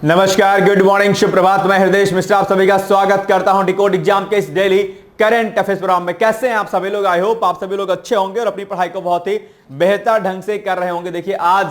नमस्कार, good morning, शुभ प्रभात। मैं हृदय मिश्रा आप सभी का स्वागत करता हूं डिकोड एग्जाम के इस डेली करंट अफेयर्स प्रोग्राम में। कैसे हैं आप सभी लोग? आई होप आप सभी लोग अच्छे होंगे और अपनी पढ़ाई को बहुत ही बेहतर ढंग से कर रहे होंगे। देखिए, आज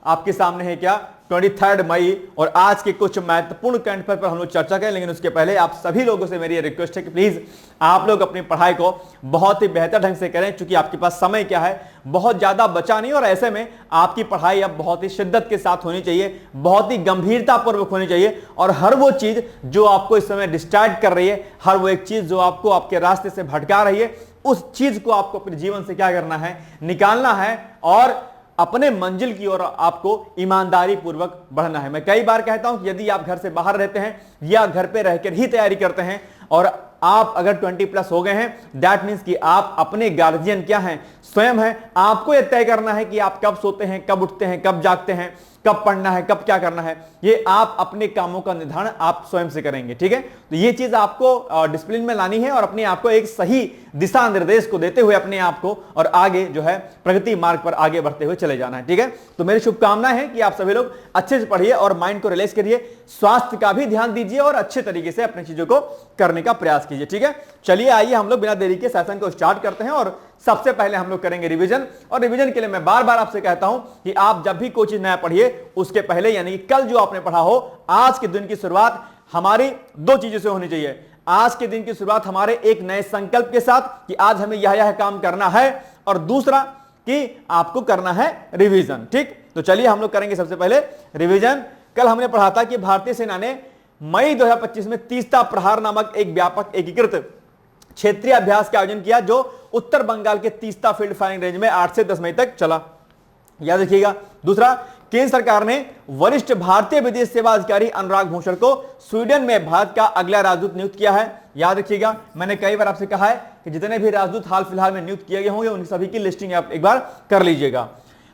आपके सामने है क्या 23 मई और आज के कुछ महत्वपूर्ण करंट अफेयर पर हम लोग चर्चा करें। लेकिन उसके पहले आप सभी लोगों से मेरी रिक्वेस्ट है कि प्लीज आप लोग अपनी पढ़ाई को बहुत ही बेहतर ढंग से करें, क्योंकि आपके पास समय क्या है, बहुत ज्यादा बचा नहीं। और ऐसे में आपकी पढ़ाई अब बहुत ही शिद्दत के साथ होनी चाहिए, बहुत ही गंभीरता पूर्वक होनी चाहिए। और हर वो चीज जो आपको इस समय डिस्ट्रैक्ट कर रही है, हर वो एक चीज जो आपको आपके रास्ते से भटका रही है, उस चीज को आपको अपने जीवन से क्या करना है, निकालना है और अपने मंजिल की ओर आपको ईमानदारी पूर्वक बढ़ना है। मैं कई बार कहता हूं कि यदि आप घर से बाहर रहते हैं या घर पे रहकर ही तैयारी करते हैं और आप अगर 20+ हो गए हैं, दैट मींस कि आप अपने गार्जियन क्या हैं, स्वयं हैं। आपको यह तय करना है कि आप कब सोते हैं, कब उठते हैं, कब जागते हैं, कब पढ़ना है, कब क्या करना है। ये आप अपने कामों का निर्धारण आप स्वयं से करेंगे, ठीक है। तो ये चीज आपको डिसिप्लिन में लानी है और अपने आप को एक सही दिशा निर्देश को देते हुए अपने आप को और आगे जो है प्रगति मार्ग पर आगे बढ़ते हुए चले जाना है, ठीक है। तो मेरी शुभकामनाएं हैं कि आप सभी लोग अच्छे से पढ़िए और माइंड को रिलैक्स करिए, स्वास्थ्य का भी ध्यान दीजिए और अच्छे तरीके से अपनी चीजों को करने का प्रयास कीजिए, ठीक है। चलिए आइए हम लोग बिना देरी के सेशन को स्टार्ट करते हैं और सबसे पहले हम लोग करेंगे रिवीजन। और रिवीजन के लिए मैं बार बार आपसे कहता हूं कि आप जब भी कोई चीज नया पढ़िए उसके पहले, यानी कि कल जो आपने पढ़ा हो, आज के दिन की शुरुआत हमारी दो चीजों से होनी चाहिए। आज के दिन की शुरुआत हमारे एक नए संकल्प के साथ कि आज हमें यह काम करना है, और दूसरा कि आपको करना है रिवीजन, ठीक। तो चलिए हम लोग करेंगे सबसे पहले रिवीजन। कल हमने पढ़ा था कि भारतीय सेना ने मई 2025 में तीस्ता प्रहार नामक एक व्यापक एकीकृत क्षेत्रीय अभ्यास का आयोजन किया, जो उत्तर बंगाल के तीस्ता फील्ड फायरिंग रेंज में 8 से 10 मई तक चला। याद रखिएगा। दूसरा, केंद्र सरकार ने वरिष्ठ भारतीय विदेश सेवा अधिकारी अनुराग भूषण को स्वीडन में भारत का अगला राजदूत नियुक्त किया है। याद रखिएगा, मैंने कई बार आपसे कहा है कि जितने भी राजदूत हाल फिलहाल में नियुक्त किए गए होंगे उन सभी की लिस्टिंग आप एक बार कर लीजिएगा।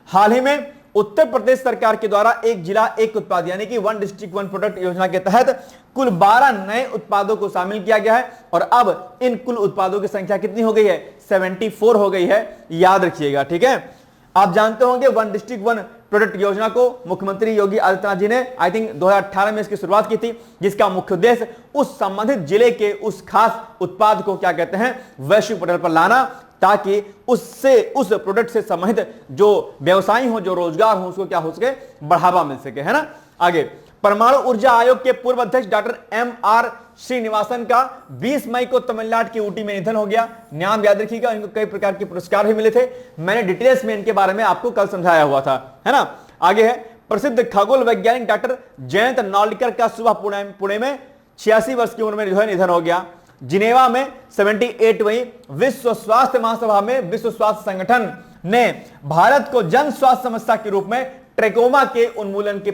हाल ही में उत्तर प्रदेश सरकार के द्वारा एक जिला एक उत्पाद, यानी कि 1 डिस्ट्रिक्ट 1 प्रोडक्ट योजना के तहत कुल 12 नए उत्पादों को शामिल किया गया है और अब इन कुल उत्पादों की संख्या कितनी हो गई है? 74 हो गई है। याद रखिएगा, ठीक है। आप जानते होंगे 1 डिस्ट्रिक्ट 1 प्रोडक्ट योजना को मुख्यमंत्री योगी आदित्यनाथ जी ने आई थिंक 2018 में इसकी शुरुआत की थी, जिसका मुख्य उद्देश्य उस संबंधित जिले के उस खास उत्पाद को क्या कहते हैं, वैश्विक पटल पर लाना, ताकि उससे उस प्रोडक्ट से संबंधित जो व्यवसायी हो, जो रोजगार हो, उसको क्या हो सके, बढ़ावा मिल सके, है ना। आगे, परमाणु ऊर्जा आयोग के पूर्व अध्यक्ष डॉक्टर M.R. श्रीनिवासन का 20 मई को तमिलनाडु के ऊटी में निधन हो गया। नाम याद रखिएगा, इनको कई प्रकार के पुरस्कार भी मिले थे, मैंने डिटेल्स में इनके बारे में आपको कल समझाया हुआ था, है ना। आगे है, प्रसिद्ध खगोल वैज्ञानिक डॉक्टर जयंत नार्लिकर का सुबह पुणे में 86 वर्ष की उम्र में जो है निधन हो गया। जिनेवा में 78वीं विश्व स्वास्थ्य महासभा में विश्व स्वास्थ्य संगठन ने भारत को जन स्वास्थ्य समस्या के रूप में ट्रेकोमा के उन्मूलन के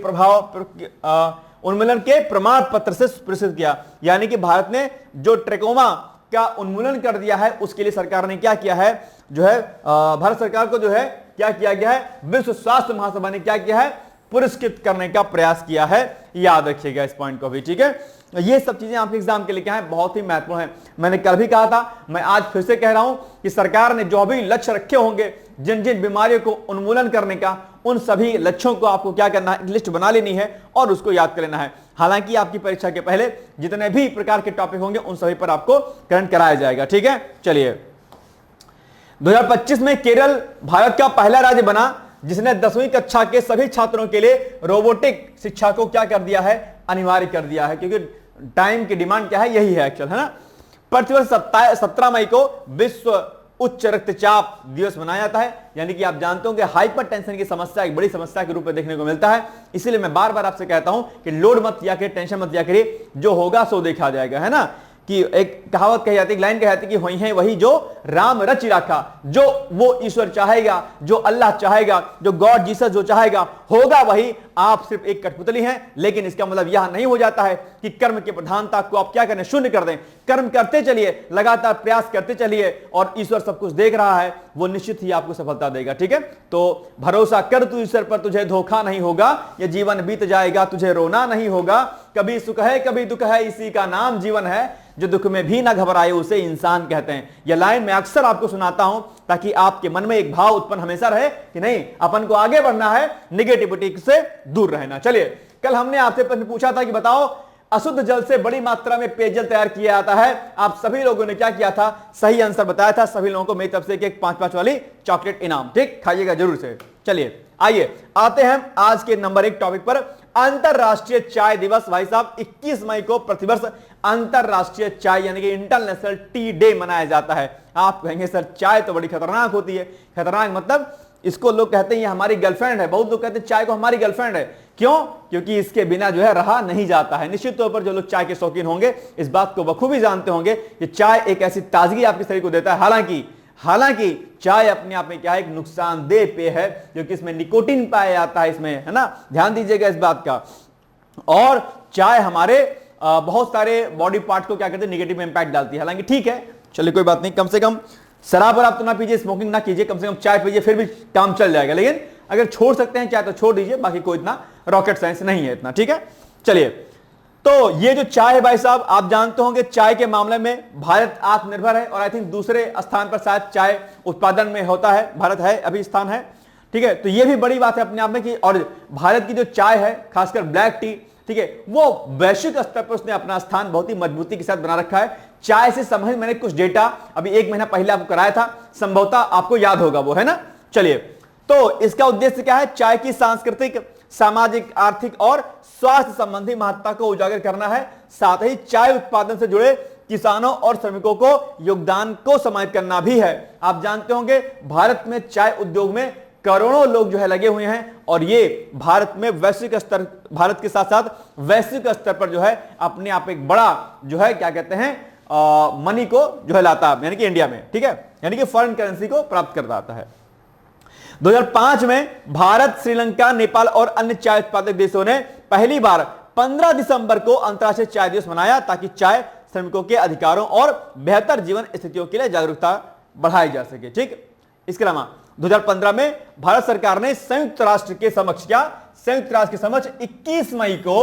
प्रमाण पत्र से पुरस्कृत किया। यानी कि भारत ने जो ट्रेकोमा का उन्मूलन कर दिया है, उसके लिए सरकार ने क्या किया है, जो है भारत सरकार को जो है क्या किया गया है, विश्व स्वास्थ्य महासभा ने क्या किया है, पुरस्कृत करने का प्रयास किया है। याद रखिएगा इस पॉइंट को भी, ठीक है। ये सब चीजें आपके एग्जाम के लिए क्या है, बहुत ही महत्वपूर्ण है। मैंने कल भी कहा था, मैं आज फिर से कह रहा हूं कि सरकार ने जो भी लक्ष्य रखे होंगे, जिन जिन बीमारियों को उन्मूलन करने का, उन सभी लक्ष्यों को आपको क्या करना है, लिस्ट बना लेनी है और उसको याद कर लेना है। हालांकि आपकी परीक्षा के पहले जितने भी प्रकार के टॉपिक होंगे उन सभी पर आपको करंट कराया जाएगा, ठीक है। चलिए, 2025 में केरल भारत का पहला राज्य बना जिसने 10वीं कक्षा के सभी छात्रों के लिए रोबोटिक शिक्षा को क्या कर दिया है, अनिवार्य कर दिया है, क्योंकि टाइम की डिमांड क्या है, यही है एक्चुअल, है ना। प्रतिवर्ष 17 मई को विश्व उच्च रक्तचाप दिवस मनाया जाता है। यानी कि आप जानते हो कि हाइपरटेंशन की समस्या एक बड़ी समस्या के रूप में देखने को मिलता है। इसीलिए मैं बार बार आपसे कहता हूं कि लोड मत किया करिए, टेंशन मत किया करिए, जो होगा सो देखा जाएगा, है ना। कि एक कहावत कही जाती है, एक लाइन कही जाती है कि वही है वही जो राम रच राखा, जो वो ईश्वर चाहेगा, जो अल्लाह चाहेगा, जो गॉड जीसस जो चाहेगा, होगा वही। आप सिर्फ एक कठपुतली हैं, लेकिन इसका मतलब यह नहीं हो जाता है कि कर्म की प्रधानता को आप क्या करें, शून्य कर दें। कर्म करते चलिए, लगातार प्रयास करते चलिए और ईश्वर सब कुछ देख रहा है, वो निश्चित ही आपको सफलता देगा, ठीक है। तो भरोसा कर तू ईश्वर पर, तुझे धोखा नहीं होगा, ये जीवन बीत जाएगा, तुझे रोना नहीं होगा। कभी सुख है कभी दुख है, इसी का नाम जीवन है, जो दुख में भी ना घबराए उसे इंसान कहते हैं। यह लाइन मैं अक्सर आपको सुनाता हूं ताकि आपके मन में एक भाव उत्पन्न हमेशा रहे कि नहीं, अपन को आगे बढ़ना है, निगेटिविटी से दूर रहना। चलिए, कल हमने आपसे प्रश्न पूछा था कि बताओ अशुद्ध जल से बड़ी मात्रा में पेयजल तैयार किया जाता है। आप सभी लोगों ने क्या किया था, सही आंसर बताया था। सभी लोगों को मेरी तरफ से एक 5-5 वाली चॉकलेट इनाम, ठीक, खाइएगा जरूर से। चलिए आइए आते हैं आज के नंबर 1 टॉपिक पर, अंतरराष्ट्रीय चाय दिवस। भाई साहब 21 मई को प्रतिवर्ष अंतरराष्ट्रीय चाय यानी कि इंटरनेशनल टी डे मनाया जाता है। आप कहेंगे सर चाय तो बड़ी खतरनाक होती है। खतरनाक मतलब इसको लोग कहते हैं ये हमारी गर्लफ्रेंड है। बहुत लोग कहते हैं चाय को हमारी गर्लफ्रेंड है। क्यों? क्योंकि इसके बिना जो है रहा नहीं जाता है। निश्चित तौर पर जो लोग चाय के शौकीन होंगे इस बात को बखूबी जानते होंगे कि चाय एक ऐसी ताजगी आपके शरीर को देता है। हालांकि चाय अपने आप में क्या है, एक नुकसानदेह पेय है, जो कि इसमें निकोटीन पाया जाता है इसमें, है ना, ध्यान दीजिएगा इस बात का। और चाय हमारे बहुत सारे बॉडी पार्ट को क्या करते हैं, निगेटिव इंपैक्ट डालती है। हालांकि ठीक है, चलिए कोई बात नहीं, कम से कम शराब और आप तो ना पीजिए, स्मोकिंग ना कीजिए, कम से कम चाय पीजिए, फिर भी काम चल जाएगा। लेकिन अगर छोड़ सकते हैं चाय तो छोड़ दीजिए, बाकी कोई इतना रॉकेट साइंस नहीं है इतना, ठीक है। चलिए, तो ये जो चाय है भाई साहब, आप जानते होंगे चाय के मामले में भारत आत्मनिर्भर है और आई थिंक दूसरे स्थान पर शायद चाय उत्पादन में होता है, भारत है अभी स्थान है, ठीक है। तो ये भी बड़ी बात है अपने आप में कि, और भारत की जो चाय है खासकर ब्लैक टी, ठीक है, वो वैश्विक स्तर पर उसने अपना स्थान बहुत ही मजबूती के साथ बना रखा है। चाय से संबंधित मैंने कुछ डेटा अभी 1 महीना पहले आपको कराया था, संभवतः आपको याद होगा वो, है ना। चलिए, तो इसका उद्देश्य क्या है, चाय की सांस्कृतिक, सामाजिक, आर्थिक और स्वास्थ्य संबंधी महत्ता को उजागर करना है। साथ ही चाय उत्पादन से जुड़े किसानों और श्रमिकों को योगदान को समाहित करना भी है। आप जानते होंगे भारत में चाय उद्योग में करोड़ों लोग जो है लगे हुए हैं और ये भारत में वैश्विक स्तर, भारत के साथ साथ वैश्विक स्तर पर जो है अपने आप एक बड़ा जो है क्या कहते हैं मनी को जो है लाता है, यानी कि इंडिया में, ठीक है, यानी कि फॉरेन करेंसी को प्राप्त करता आता है। 2005 में भारत, श्रीलंका, नेपाल और अन्य चाय उत्पादक देशों ने पहली बार 15 दिसंबर को अंतर्राष्ट्रीय चाय दिवस मनाया ताकि चाय श्रमिकों के अधिकारों और बेहतर जीवन स्थितियों के लिए जागरूकता बढ़ाई जा सके, ठीक। इसके अलावा 2015 में भारत सरकार ने संयुक्त राष्ट्र के समक्ष 21 मई को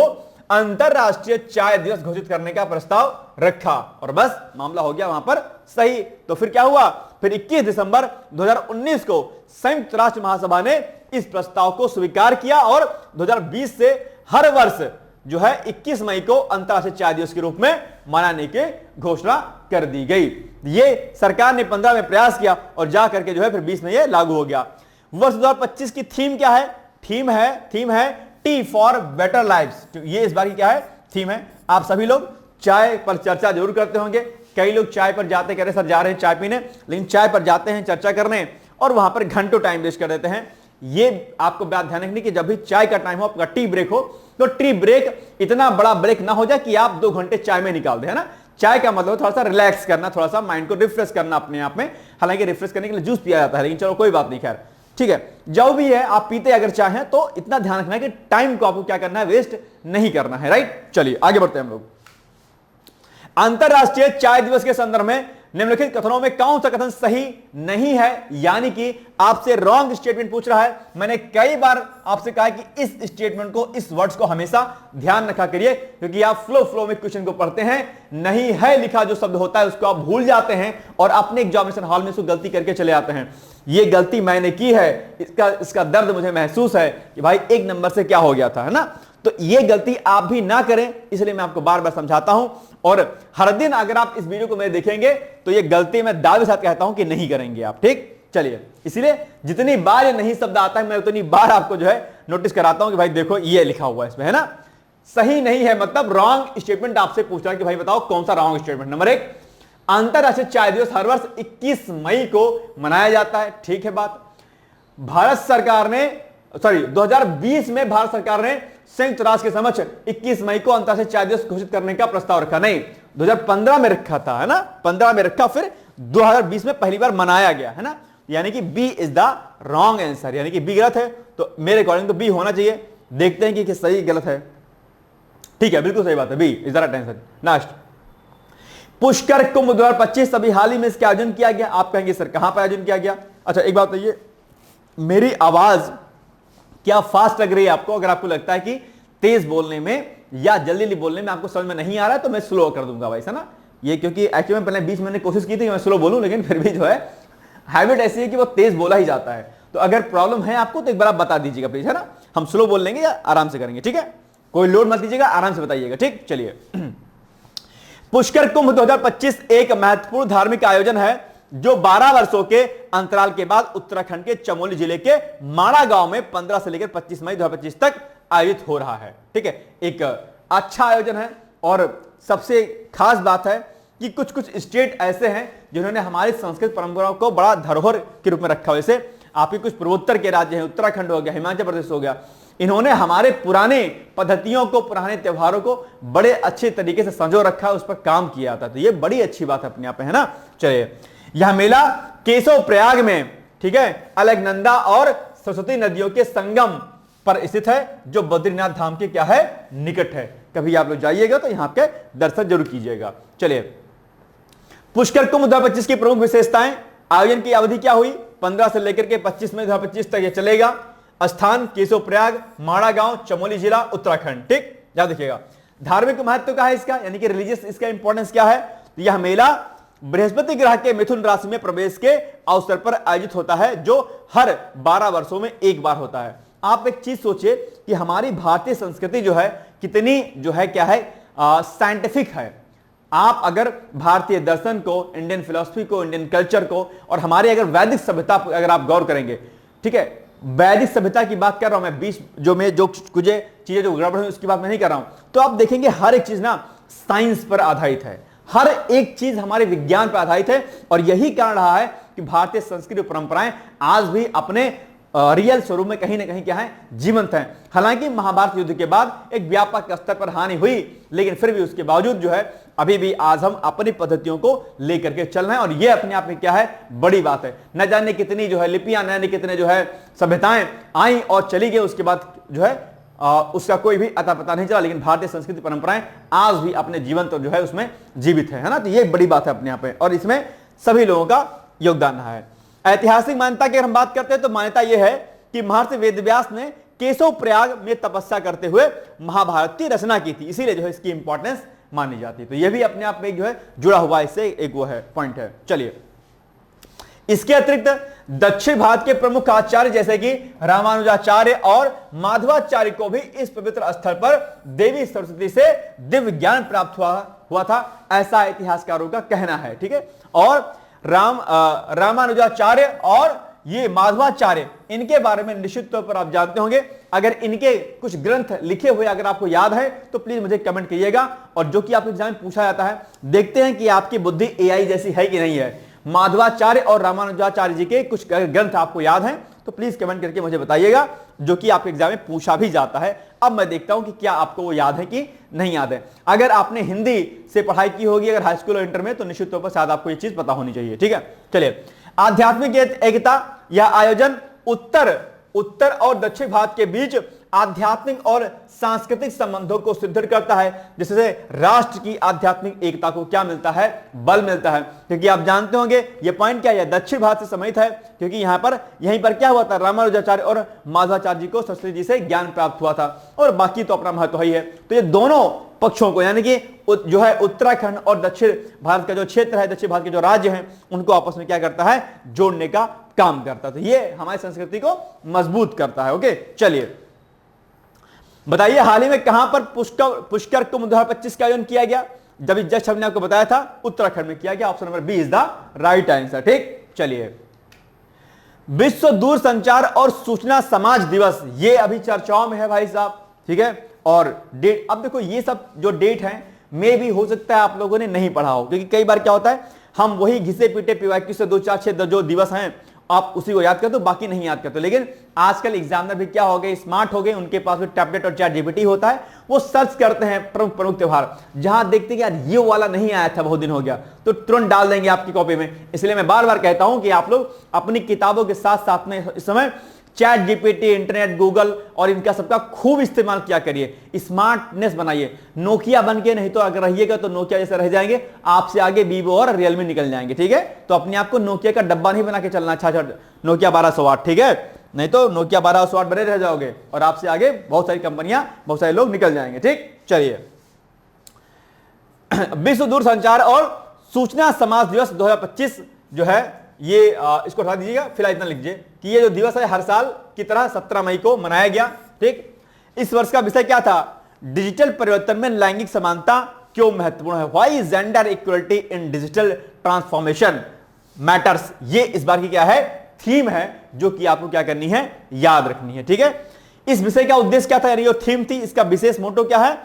अंतरराष्ट्रीय चाय दिवस घोषित करने का प्रस्ताव रखा और बस मामला हो गया वहां पर सही। तो फिर क्या हुआ, फिर 21 दिसंबर 2019 को संयुक्त राष्ट्र महासभा ने इस प्रस्ताव को स्वीकार किया और 2020 से हर वर्ष जो है 21 मई को अंतरराष्ट्रीय चाय दिवस के रूप में मनाने की घोषणा कर दी गई। ये सरकार ने 15 में प्रयास किया और जा करके जो है फिर 20 में ये लागू हो गया। वर्ष 2025 की थीम क्या है, थीम है टी फॉर बेटर लाइव्स। ये इस बार की क्या है, थीम है। आप सभी लोग चाय पर चर्चा जरूर करते होंगे। कई लोग चाय पर जाते कह रहे सर जा रहे हैं चाय पीने, लेकिन चाय पर जाते हैं चर्चा करने और वहां पर घंटों टाइम वेस्ट कर देते हैं। ये आपको बात ध्यान रखनी कि जब भी चाय का टाइम हो, आपका टी ब्रेक हो, तो टी ब्रेक इतना बड़ा ब्रेक ना हो जाए कि आप 2 घंटे चाय में निकाल दें, है ना। चाय का मतलब थोड़ा सा रिलैक्स करना, थोड़ा सा माइंड को रिफ्रेश करना अपने आप में। हालांकि रिफ्रेश करने के लिए जूस पिया जाता है, लेकिन चलो कोई बात नहीं, खैर ठीक है। जो भी है आप पीते अगर चाहें तो इतना ध्यान रखना है कि टाइम को आपको क्या करना है, वेस्ट नहीं करना है, राइट। चलिए आगे बढ़ते हैं हम लोग। अंतरराष्ट्रीय चाय दिवस के संदर्भ में निम्नलिखित कथनों में कौन सा कथन सही नहीं है, यानी कि आपसे रॉन्ग स्टेटमेंट पूछ रहा है। मैंने कई बार आपसे कहा कि इस स्टेटमेंट को, इस वर्ड्स को हमेशा ध्यान रखा करिए, क्योंकि आप फ्लो में क्वेश्चन को पढ़ते हैं, नहीं है लिखा जो शब्द होता है उसको आप भूल जाते हैं और अपने एग्जामिनेशन हॉल में उसको गलती करके चले आते हैं। ये गलती मैंने की है, इसका दर्द मुझे महसूस है कि भाई 1 नंबर से क्या हो गया था, है ना। तो ये गलती आप भी ना करें, इसलिए मैं आपको बार बार समझाता हूं और हर दिन अगर आप इस वीडियो को मेरे देखेंगे तो ये गलती मैं दावे के साथ कहता हूं कि नहीं करेंगे आप, ठीक। चलिए, इसलिए जितनी बार ये नहीं शब्द आता है मैं उतनी बार आपको जो है नोटिस कराता हूं कि भाई देखो ये लिखा हुआ है इसमें, है ना। सही नहीं है मतलब रॉन्ग स्टेटमेंट आपसे पूछ रहा है कि भाई बताओ कौन सा रॉन्ग स्टेटमेंट। नंबर 1, अंतरराष्ट्रीय चाय दिवस हर वर्ष 21 मई को मनाया जाता है, ठीक है बात। भारत सरकार ने 2020 में भारत सरकार ने संयुक्त राष्ट्र के समक्ष 21 मई को अंतरराष्ट्रीय चाय दिवस घोषित करने का प्रस्ताव रखा, नहीं 2015 में रखा था, है ना, 15 में रखा, फिर 2020 में पहली बार मनाया गया, है ना। यानी कि B is the wrong answer, यानी कि बी गलत है। तो मेरे अकॉर्डिंग तो बी होना चाहिए, देखते हैं कि सही गलत है। ठीक है, बिल्कुल सही बात है, B is the right answer. Next, Pushkar Kumbh 2025 अभी हाल ही में इसका आयोजन किया गया। आप कहेंगे सर कहां पर आयोजन किया गया। अच्छा एक बात बताइए, मेरी आवाज क्या फास्ट लग रही है आपको? अगर आपको लगता है कि तेज बोलने में या जल्दी बोलने में आपको समझ में नहीं आ रहा है तो मैं स्लो कर दूंगा भाई, है ना। ये क्योंकि एक्चुअली पहले बीच मैंने कोशिश की थी कि मैं स्लो बोलूं, लेकिन फिर भी जो है हैबिट ऐसी है कि वो तेज बोला ही जाता है। तो अगर प्रॉब्लम है आपको तो एक बार आप बता दीजिएगा प्लीज, है ना। हम स्लो बोल लेंगे या आराम से करेंगे, ठीक है, कोई लोड मत लीजिएगा, आराम से बताइएगा, ठीक। चलिए, पुष्कर कुंभ 2025 एक महत्वपूर्ण धार्मिक आयोजन है जो 12 वर्षों के अंतराल के बाद उत्तराखंड के चमोली जिले के माड़ा गांव में 15 से लेकर 25 मई 2025 तक आयोजित हो रहा है, ठीक है। एक अच्छा आयोजन है और सबसे खास बात है कि कुछ कुछ स्टेट ऐसे हैं जिन्होंने हमारी संस्कृत परंपराओं को बड़ा धरोहर के रूप में रखा। वैसे आपके कुछ पूर्वोत्तर के राज्य हैं, उत्तराखंड हो गया, हिमाचल प्रदेश हो गया, इन्होंने हमारे पुराने पद्धतियों को, पुराने त्योहारों को बड़े अच्छे तरीके से संजो रखा, उस पर काम किया था। तो ये बड़ी अच्छी बात है अपने आप है ना। चलिए, यह मेला केशव प्रयाग में, ठीक है, अलकनंदा और सरस्वती नदियों के संगम पर स्थित है जो बद्रीनाथ धाम के क्या है, निकट है। कभी आप लोग जाइएगा तो यहां के दर्शन जरूर कीजिएगा। चलिए, पुष्कर कुंभ 2025 की प्रमुख विशेषताएं। आयोजन की अवधि क्या हुई, 15 से लेकर के 25 मई 2025 तक ये चलेगा। स्थान केशव प्रयाग, माड़ा गांव, चमोली जिला, उत्तराखंड, ठीक। याद रखिएगा। धार्मिक महत्व क्या है इसका, यानी कि रिलीजियस इसका इंपॉर्टेंस क्या है। तो यह मेला बृहस्पति ग्रह के मिथुन राशि में प्रवेश के अवसर पर आयोजित होता है जो हर 12 वर्षों में एक बार होता है। आप एक चीज सोचिए कि हमारी भारतीय संस्कृति जो है कितनी जो है क्या है, साइंटिफिक है। आप अगर भारतीय दर्शन को, इंडियन फिलॉसफी को, इंडियन कल्चर को और हमारी अगर वैदिक सभ्यता अगर आप गौर करेंगे, ठीक है, वैदिक सभ्यता की बात कर रहा हूं मैं, बीच जो कुछ चीजें जो गड़बड़ हुई उसकी बात मैं नहीं कर रहा हूं। तो आप देखेंगे हर एक चीज ना साइंस पर आधारित है, हर एक चीज हमारे विज्ञान पर आधारित है और यही कारण रहा है कि भारतीय संस्कृति और परंपराएं आज भी अपने रियल स्वरूप में कहीं ना कहीं क्या है, जीवंत हैं। हालांकि महाभारत युद्ध के बाद एक व्यापक स्तर पर हानि हुई, लेकिन फिर भी उसके बावजूद जो है अभी भी आज हम अपनी पद्धतियों को लेकर के चल रहे हैं और यह अपने आप में क्या है, बड़ी बात है। न जाने कितनी जो है लिपियां, न जाने कितने जो है सभ्यताएं आई और चली गई, उसके बाद जो है उसका कोई भी अता पता नहीं चला, लेकिन भारतीय संस्कृति परंपराएं आज भी अपने जीवन तो जो है उसमें जीवित है ना। तो ये बड़ी बात है अपने आप में और इसमें सभी लोगों का योगदान रहा है। ऐतिहासिक मान्यता की अगर हम बात करते हैं तो मान्यता यह है कि महर्षि वेदव्यास ने केशव प्रयाग में तपस्या करते हुए महाभारत की रचना की थी, इसीलिए जो है इसकी इंपॉर्टेंस मानी जाती है। तो यह भी अपने आप में जो है जुड़ा हुआ इससे एक वो है पॉइंट है। चलिए, इसके अतिरिक्त दक्षिण भारत के प्रमुख आचार्य जैसे कि रामानुजाचार्य और माधवाचार्य को भी इस पवित्र स्थल पर देवी सरस्वती से दिव्य ज्ञान प्राप्त हुआ था, ऐसा इतिहासकारों का कहना है, ठीक है। और रामानुजाचार्य और ये माधवाचार्य, इनके बारे में निश्चित तौर पर आप जानते होंगे। अगर इनके कुछ ग्रंथ लिखे हुए अगर आपको याद है तो प्लीज मुझे कमेंट कीजिएगा। और जो कि आपके एग्जाम में पूछा जाता है, देखते हैं कि आपकी बुद्धि एआई जैसी है कि नहीं है। माधवाचार्य और रामानुजाचार्य जी के कुछ ग्रंथ आपको याद हैं तो प्लीज कमेंट करके मुझे बताइएगा, जो कि आपके एग्जाम में पूछा भी जाता है। अब मैं देखता हूं कि क्या आपको वो याद है कि नहीं याद है। अगर आपने हिंदी से पढ़ाई की होगी अगर हाई स्कूल और इंटर में, तो निश्चित तौर पर शायद आपको ये चीज पता होनी चाहिए, ठीक है। चलिए, आध्यात्मिक एकता, यह आयोजन उत्तर और दक्षिण भारत के बीच आध्यात्मिक और सांस्कृतिक संबंधों को सुदृढ़ करता है, जिससे राष्ट्र की आध्यात्मिक एकता को क्या मिलता है, बल मिलता है। क्योंकि आप जानते होंगे ये पॉइंट क्या है, दक्षिण भारत से संबंधित है, क्योंकि यहीं पर क्या हुआ था, रामानुजाचार्य और माधवाचार्य जी को सरस्वती जी से ज्ञान प्राप्त हुआ था और बाकी तो अपना महत्व ही है। तो ये दोनों पक्षों को, यानी कि जो है उत्तराखंड और दक्षिण भारत का जो क्षेत्र है, दक्षिण भारत के जो राज्य हैं, उनको आपस में क्या करता है, जोड़ने का काम करता है। तो ये हमारी संस्कृति को मजबूत करता है। ओके, चलिए बताइए, हाल ही में कहां पर पुष्कर कुंभ 2025 का आयोजन किया गया। जब जस्ट हमने आपको बताया था उत्तराखंड में किया गया। Option number B is the right answer, ठीक। चलिए, विश्व दूरसंचार और सूचना समाज दिवस, ये अभी चर्चाओं में है भाई साहब, ठीक है। और डेट, अब देखो ये सब जो डेट है मे भी हो सकता है आप लोगों ने नहीं पढ़ा हो, क्योंकि कई बार क्या होता है हम वही घिसे पीटे पीवाईक्यू से 2 4 6 जो दिवस हैं आप उसी को याद करते हो, बाकी नहीं याद करते। लेकिन आजकल एग्जामिनर भी क्या हो गए, स्मार्ट हो गए, उनके पास भी टैबलेट और चैट जीपीटी होता है, वो सर्च करते हैं प्रमुख त्योहार, जहां देखते हैं यार ये वाला नहीं आया था, बहुत दिन हो गया, तो तुरंत डाल देंगे आपकी कॉपी में। इसलिए मैं बार बार कहता हूं कि आप लोग अपनी किताबों के साथ साथ में इस समय चैट जीपीटी, इंटरनेट, गूगल और इनका सबका खूब इस्तेमाल किया करिए, स्मार्टनेस बनाइए। नोकिया बन के नहीं तो अगर रहिएगा तो नोकिया जैसे रह जाएंगे, आपसे आगे वीवो और रियलमी निकल जाएंगे, ठीक है। तो अपने आप को नोकिया का डब्बा नहीं बना के चलना, अच्छा नोकिया 1208, ठीक है, नहीं तो नोकिया 1208 बने रह जाओगे और आपसे आगे बहुत सारी कंपनियां, बहुत सारे लोग निकल जाएंगे, ठीक। चलिए, विश्व दूरसंचार और सूचना समाज दिवस 2025 जो है ये इसको हटा दीजिएगा, फिलहाल इतना लिखिए कि ये जो दिवस है हर साल की तरह 17 मई को मनाया गया, ठीक। इस वर्ष का विषय क्या था, डिजिटल परिवर्तन में लैंगिक समानता क्यों महत्वपूर्ण है? Why gender equality in digital transformation matters. ये इस बार की क्या है, थीम है, जो कि आपको क्या करनी है, याद रखनी है। ठीक है, इस विषय का उद्देश्य क्या था, यानी जो थीम थी, इसका विशेष मोटो क्या है?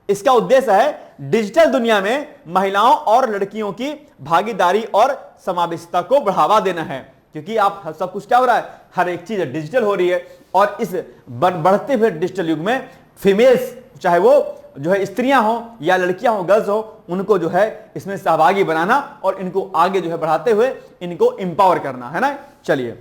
इसका उद्देश्य है डिजिटल दुनिया में महिलाओं और लड़कियों की भागीदारी और समावेशिता को बढ़ावा देना है। क्योंकि आप सब कुछ क्या हो रहा है, हर एक चीज डिजिटल हो रही है, और इस बढ़ते हुए डिजिटल युग में फीमेल्स, चाहे वो जो है स्त्रियां हो या लड़कियां हो, गर्ल्स हो, उनको जो है इसमें सहभागी बनाना और इनको आगे जो है बढ़ाते हुए इनको इंपावर करना है ना। चलिए,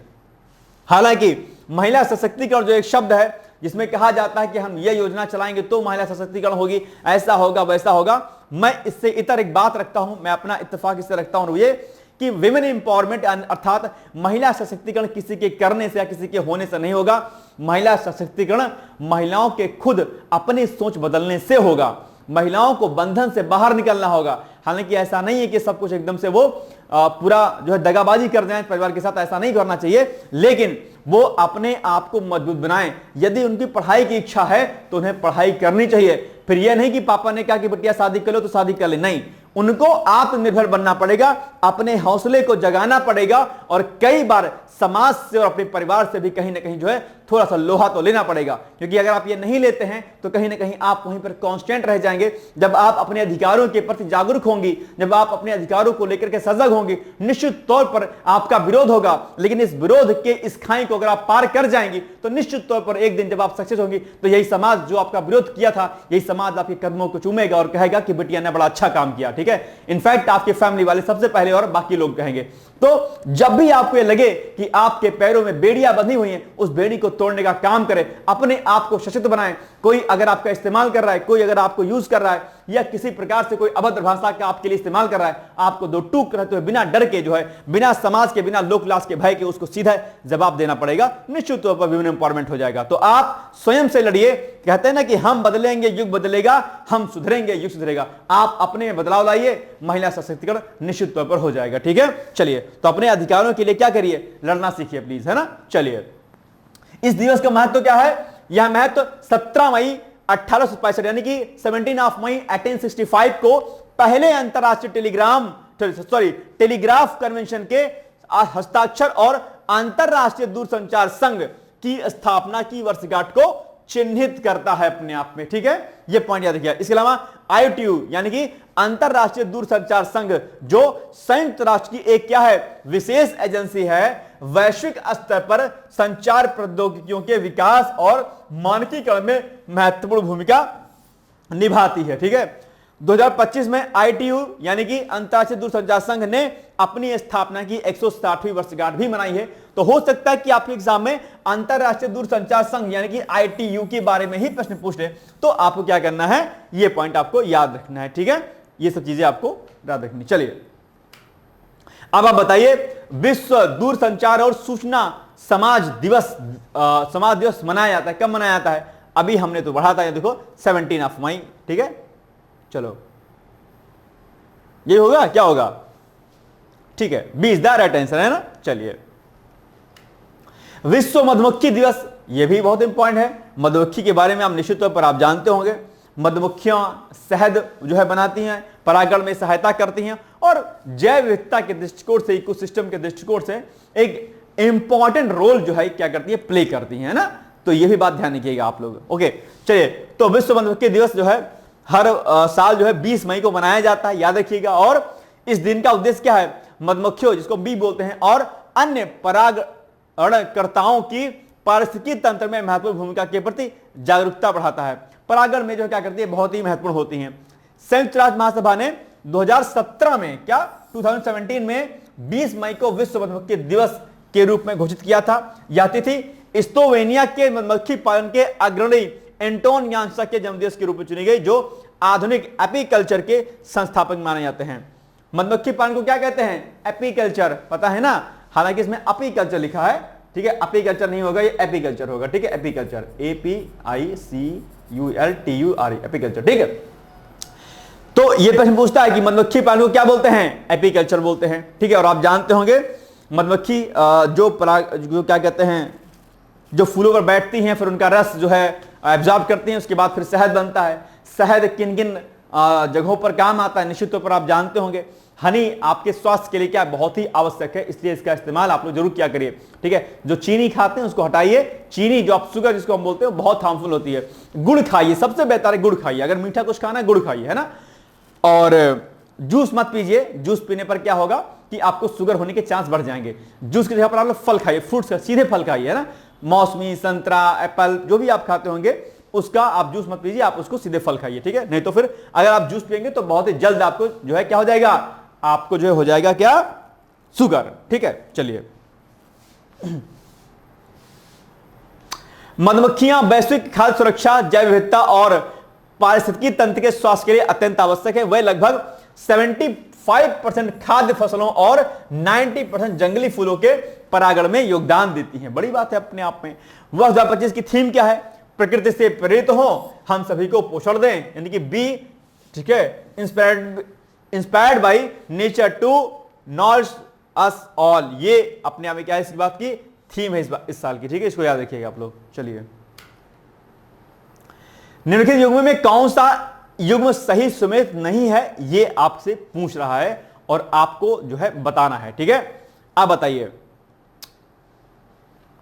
हालांकि महिला सशक्तिकरण जो एक शब्द है जिसमें कहा जाता है कि हम ये योजना चलाएंगे तो महिला सशक्तिकरण होगी, ऐसा होगा वैसा होगा, मैं इससे इतर एक बात रखता हूं, मैं अपना इत्तेफाक इससे रखता हूं, ये कि विमेन इंपावरमेंट अर्थात महिला सशक्तिकरण किसी के करने से या किसी के होने से नहीं होगा। महिला सशक्तिकरण महिलाओं के खुद अपनी सोच बदलने से होगा। महिलाओं को बंधन से बाहर निकलना होगा। हालांकि ऐसा नहीं है कि सब कुछ एकदम से वो पूरा जो है दगाबाजी कर जाएं परिवार के साथ, ऐसा नहीं करना चाहिए, लेकिन वो अपने आप को मजबूत बनाएं। यदि उनकी पढ़ाई की इच्छा है तो उन्हें पढ़ाई करनी चाहिए। फिर यह नहीं कि पापा ने कहा कि बेटिया शादी कर लो तो शादी कर ले, नहीं, उनको आत्मनिर्भर बनना पड़ेगा, अपने हौसले को जगाना पड़ेगा, और कई बार समाज से और अपने परिवार से भी कहीं ना कहीं जो है थोड़ा सा लोहा तो लेना पड़ेगा। क्योंकि अगर आप ये नहीं लेते हैं तो कहीं ना कहीं आप वहीं पर कांस्टेंट रह जाएंगे। जब आप अपने अधिकारों के प्रति जागरूक होंगी, जब आप अपने अधिकारों को लेकर के सजग होंगी, निश्चित तौर पर आपका विरोध होगा, लेकिन इस विरोध के इस खाई को अगर आप पार कर जाएंगी तो निश्चित तौर पर एक दिन जब आप सक्सेस होंगी तो यही समाज जो आपका विरोध किया था, यही समाज आपके कदमों को चूमेगा और कहेगा कि बिटिया ने बड़ा अच्छा काम किया। ठीक है, इनफैक्ट आपके फैमिली वाले सबसे पहले और बाकी लोग कहेंगे। तो जब भी आपको ये लगे कि आपके पैरों में बेड़ियां बंधी हुई हैं, उस बेड़ी को तोड़ने का काम करें, अपने आप को सशक्त बनाएं। कोई अगर आपका इस्तेमाल कर रहा है, कोई अगर आपको यूज कर रहा है, या किसी प्रकार से कोई अभद्र भाषा का आपके लिए इस्तेमाल कर रहा है, आपको दो टूक रहते हुए बिना डर के जो है, बिना समाज के, बिना लोक लाज के भय के उसको सीधा जवाब देना पड़ेगा। निश्चित तौर पर विमेन एम्पावरमेंट हो जाएगा। तो आप स्वयं से लड़िए। कहते हैं ना कि हम बदलेंगे युग बदलेगा, हम सुधरेंगे युग सुधरेगा। आप अपने में बदलाव लाइए, महिला सशक्तिकरण निश्चित तौर पर हो जाएगा। ठीक है, चलिए, तो अपने अधिकारों के लिए क्या करिए, लड़ना सीखिए प्लीज, है ना। चलिए, इस दिवस का महत्व क्या है? यह महत्व 17 मई 1865 यानी कि 17 मई 1865 को पहले अंतरराष्ट्रीय टेलीग्राफ कन्वेंशन के हस्ताक्षर और अंतरराष्ट्रीय दूरसंचार संघ की स्थापना की वर्षगांठ को चिन्हित करता है अपने आप में। ठीक है, यह पॉइंट याद रखिए। इसके अलावा ITU यानी कि अंतरराष्ट्रीय दूरसंचार संघ, जो संयुक्त राष्ट्र की एक क्या है, विशेष एजेंसी है, वैश्विक स्तर पर संचार प्रौद्योगिकियों के विकास और मानकीकरण में महत्वपूर्ण भूमिका निभाती है। ठीक है, 2025 में ITU यानी कि अंतरराष्ट्रीय दूरसंचार संघ ने अपनी स्थापना की 160वीं वर्षगांठ भी मनाई है। तो हो सकता है कि आपके एग्जाम में अंतरराष्ट्रीय दूरसंचार संघ यानी कि ITU के बारे में ही प्रश्न पूछ ले, तो आपको क्या करना है, ये पॉइंट आपको याद रखना है। ठीक है, ये सब चीजें आपको याद रखनी। चलिए, अब आप बताइए, विश्व दूरसंचार और सूचना समाज दिवस मनाया जाता है, कब मनाया जाता है? अभी हमने तो बढ़ा था, देखो 17 मई। ठीक है, चलो, ये होगा, क्या होगा? ठीक है, 20 द राइट आंसर है ना। चलिए, विश्व मधुमक्खी दिवस, यह भी बहुत इंपॉर्टेंट है। मधुमक्खी के बारे में आप निश्चित तौर पर आप जानते होंगे। मधुमक्खियां शहद जो है बनाती हैं, परागण में सहायता करती हैं, और जैव विविधता के दृष्टिकोण से, इकोसिस्टम के दृष्टिकोण से एक इंपॉर्टेंट रोल जो है क्या करती है, प्ले करती है ना। तो यह भी बात ध्यान रखिएगा आप लोग। ओके, चलिए, तो विश्व मधुमक्खी दिवस जो है हर साल जो है 20 मई को मनाया जाता है, याद रखिएगा। और इस दिन का उद्देश्य क्या है? मधुमक्खियों, जिसको बी बोलते हैं, और अन्य परागणकर्ताओं की पारिस्थितिकी तंत्र में महत्वपूर्ण भूमिका के प्रति जागरूकता बढ़ाता है। परागण में जो क्या करती है, बहुत ही महत्वपूर्ण होती हैं। संयुक्त राष्ट्र महासभा ने 2017 में 2017 में 20 मई को विश्व मधुमक्खी दिवस के रूप में घोषित किया था। यह तिथि स्लोवेनिया के मधुमक्खी पालन के अग्रणी एंटोन यांसा के जन्मदिवस के रूप में चुनी गई, जो आधुनिक एपीकल्चर के संस्थापक माने जाते हैं। मधुमक्खी पालन को क्या कहते हैं? एपीकल्चर, पता है ना। हालांकि इसमें अपीकल्चर लिखा है, ठीक है, अपीकल्चर नहीं होगा, ये एपीकल्चर होगा। ठीक है, एपीकल्चर, APICULTURE, एपीकल्चर। ठीक है, तो ये प्रश्न पूछता है कि मधुमक्खी पालन को क्या बोलते हैं? एपीकल्चर बोलते हैं। ठीक है, और आप जानते होंगे मधुमक्खी जो क्या कहते हैं, जो फूलों पर बैठती हैं, फिर उनका रस जो है एब्जॉर्ब करती हैं, उसके बाद फिर शहद बनता है। शहद किन किन जगहों पर काम आता है निश्चित तौर पर आप जानते होंगे। हनी आपके स्वास्थ्य के लिए क्या बहुत ही आवश्यक है, इसलिए इसका इस्तेमाल आप लोग जरूर किया करिए, ठीक है। जो चीनी खाते हैं उसको हटाइए, चीनी जो आप शुगर जिसको हम बोलते हैं बहुत हार्मफुल होती है। गुड़ खाइए, सबसे बेहतर है गुड़ खाइए, अगर मीठा कुछ खाना है गुड़ खाइए, है ना। और जूस मत पीजिए, जूस पीने पर क्या होगा कि आपको शुगर होने के चांस बढ़ जाएंगे। जूस की जगह पर आप लोग फल खाइए, फ्रूट्स का सीधे फल खाइए, है ना। मौसमी, संतरा, एप्पल जो भी आप खाते होंगे उसका आप जूस मत पीजिए, आप उसको सीधे फल खाइए, ठीक है। नहीं तो फिर अगर आप जूस पिएंगे तो बहुत ही जल्द आपको जो है क्या हो जाएगा, आपको जो हो जाएगा क्या, शुगर, ठीक है। चलिए, मधुमक्खियां वैश्विक खाद्य सुरक्षा, जैव विविधता और पारिस्थितिकी तंत्र के स्वास्थ्य के लिए अत्यंत आवश्यक है। वह लगभग 75% खाद्य फसलों और 90% जंगली फूलों के परागण में योगदान देती हैं। बड़ी बात है अपने आप में। वर्ष 2025 की थीम क्या है, प्रकृति से प्रेरित हो, हम सभी को पोषण दें, यानी कि बी, ठीक है, inspired by nature to nourish us all. ये अपने आप में क्या है, इसकी बात की थीम है इस साल की, ठीक है, इसको याद रखिएगा आप लोग। चलिए, निम्नलिखित युग्म में कौन सा युग्म सही सुमेलित नहीं है, ये आपसे पूछ रहा है और आपको जो है बताना है, ठीक है। आप बताइए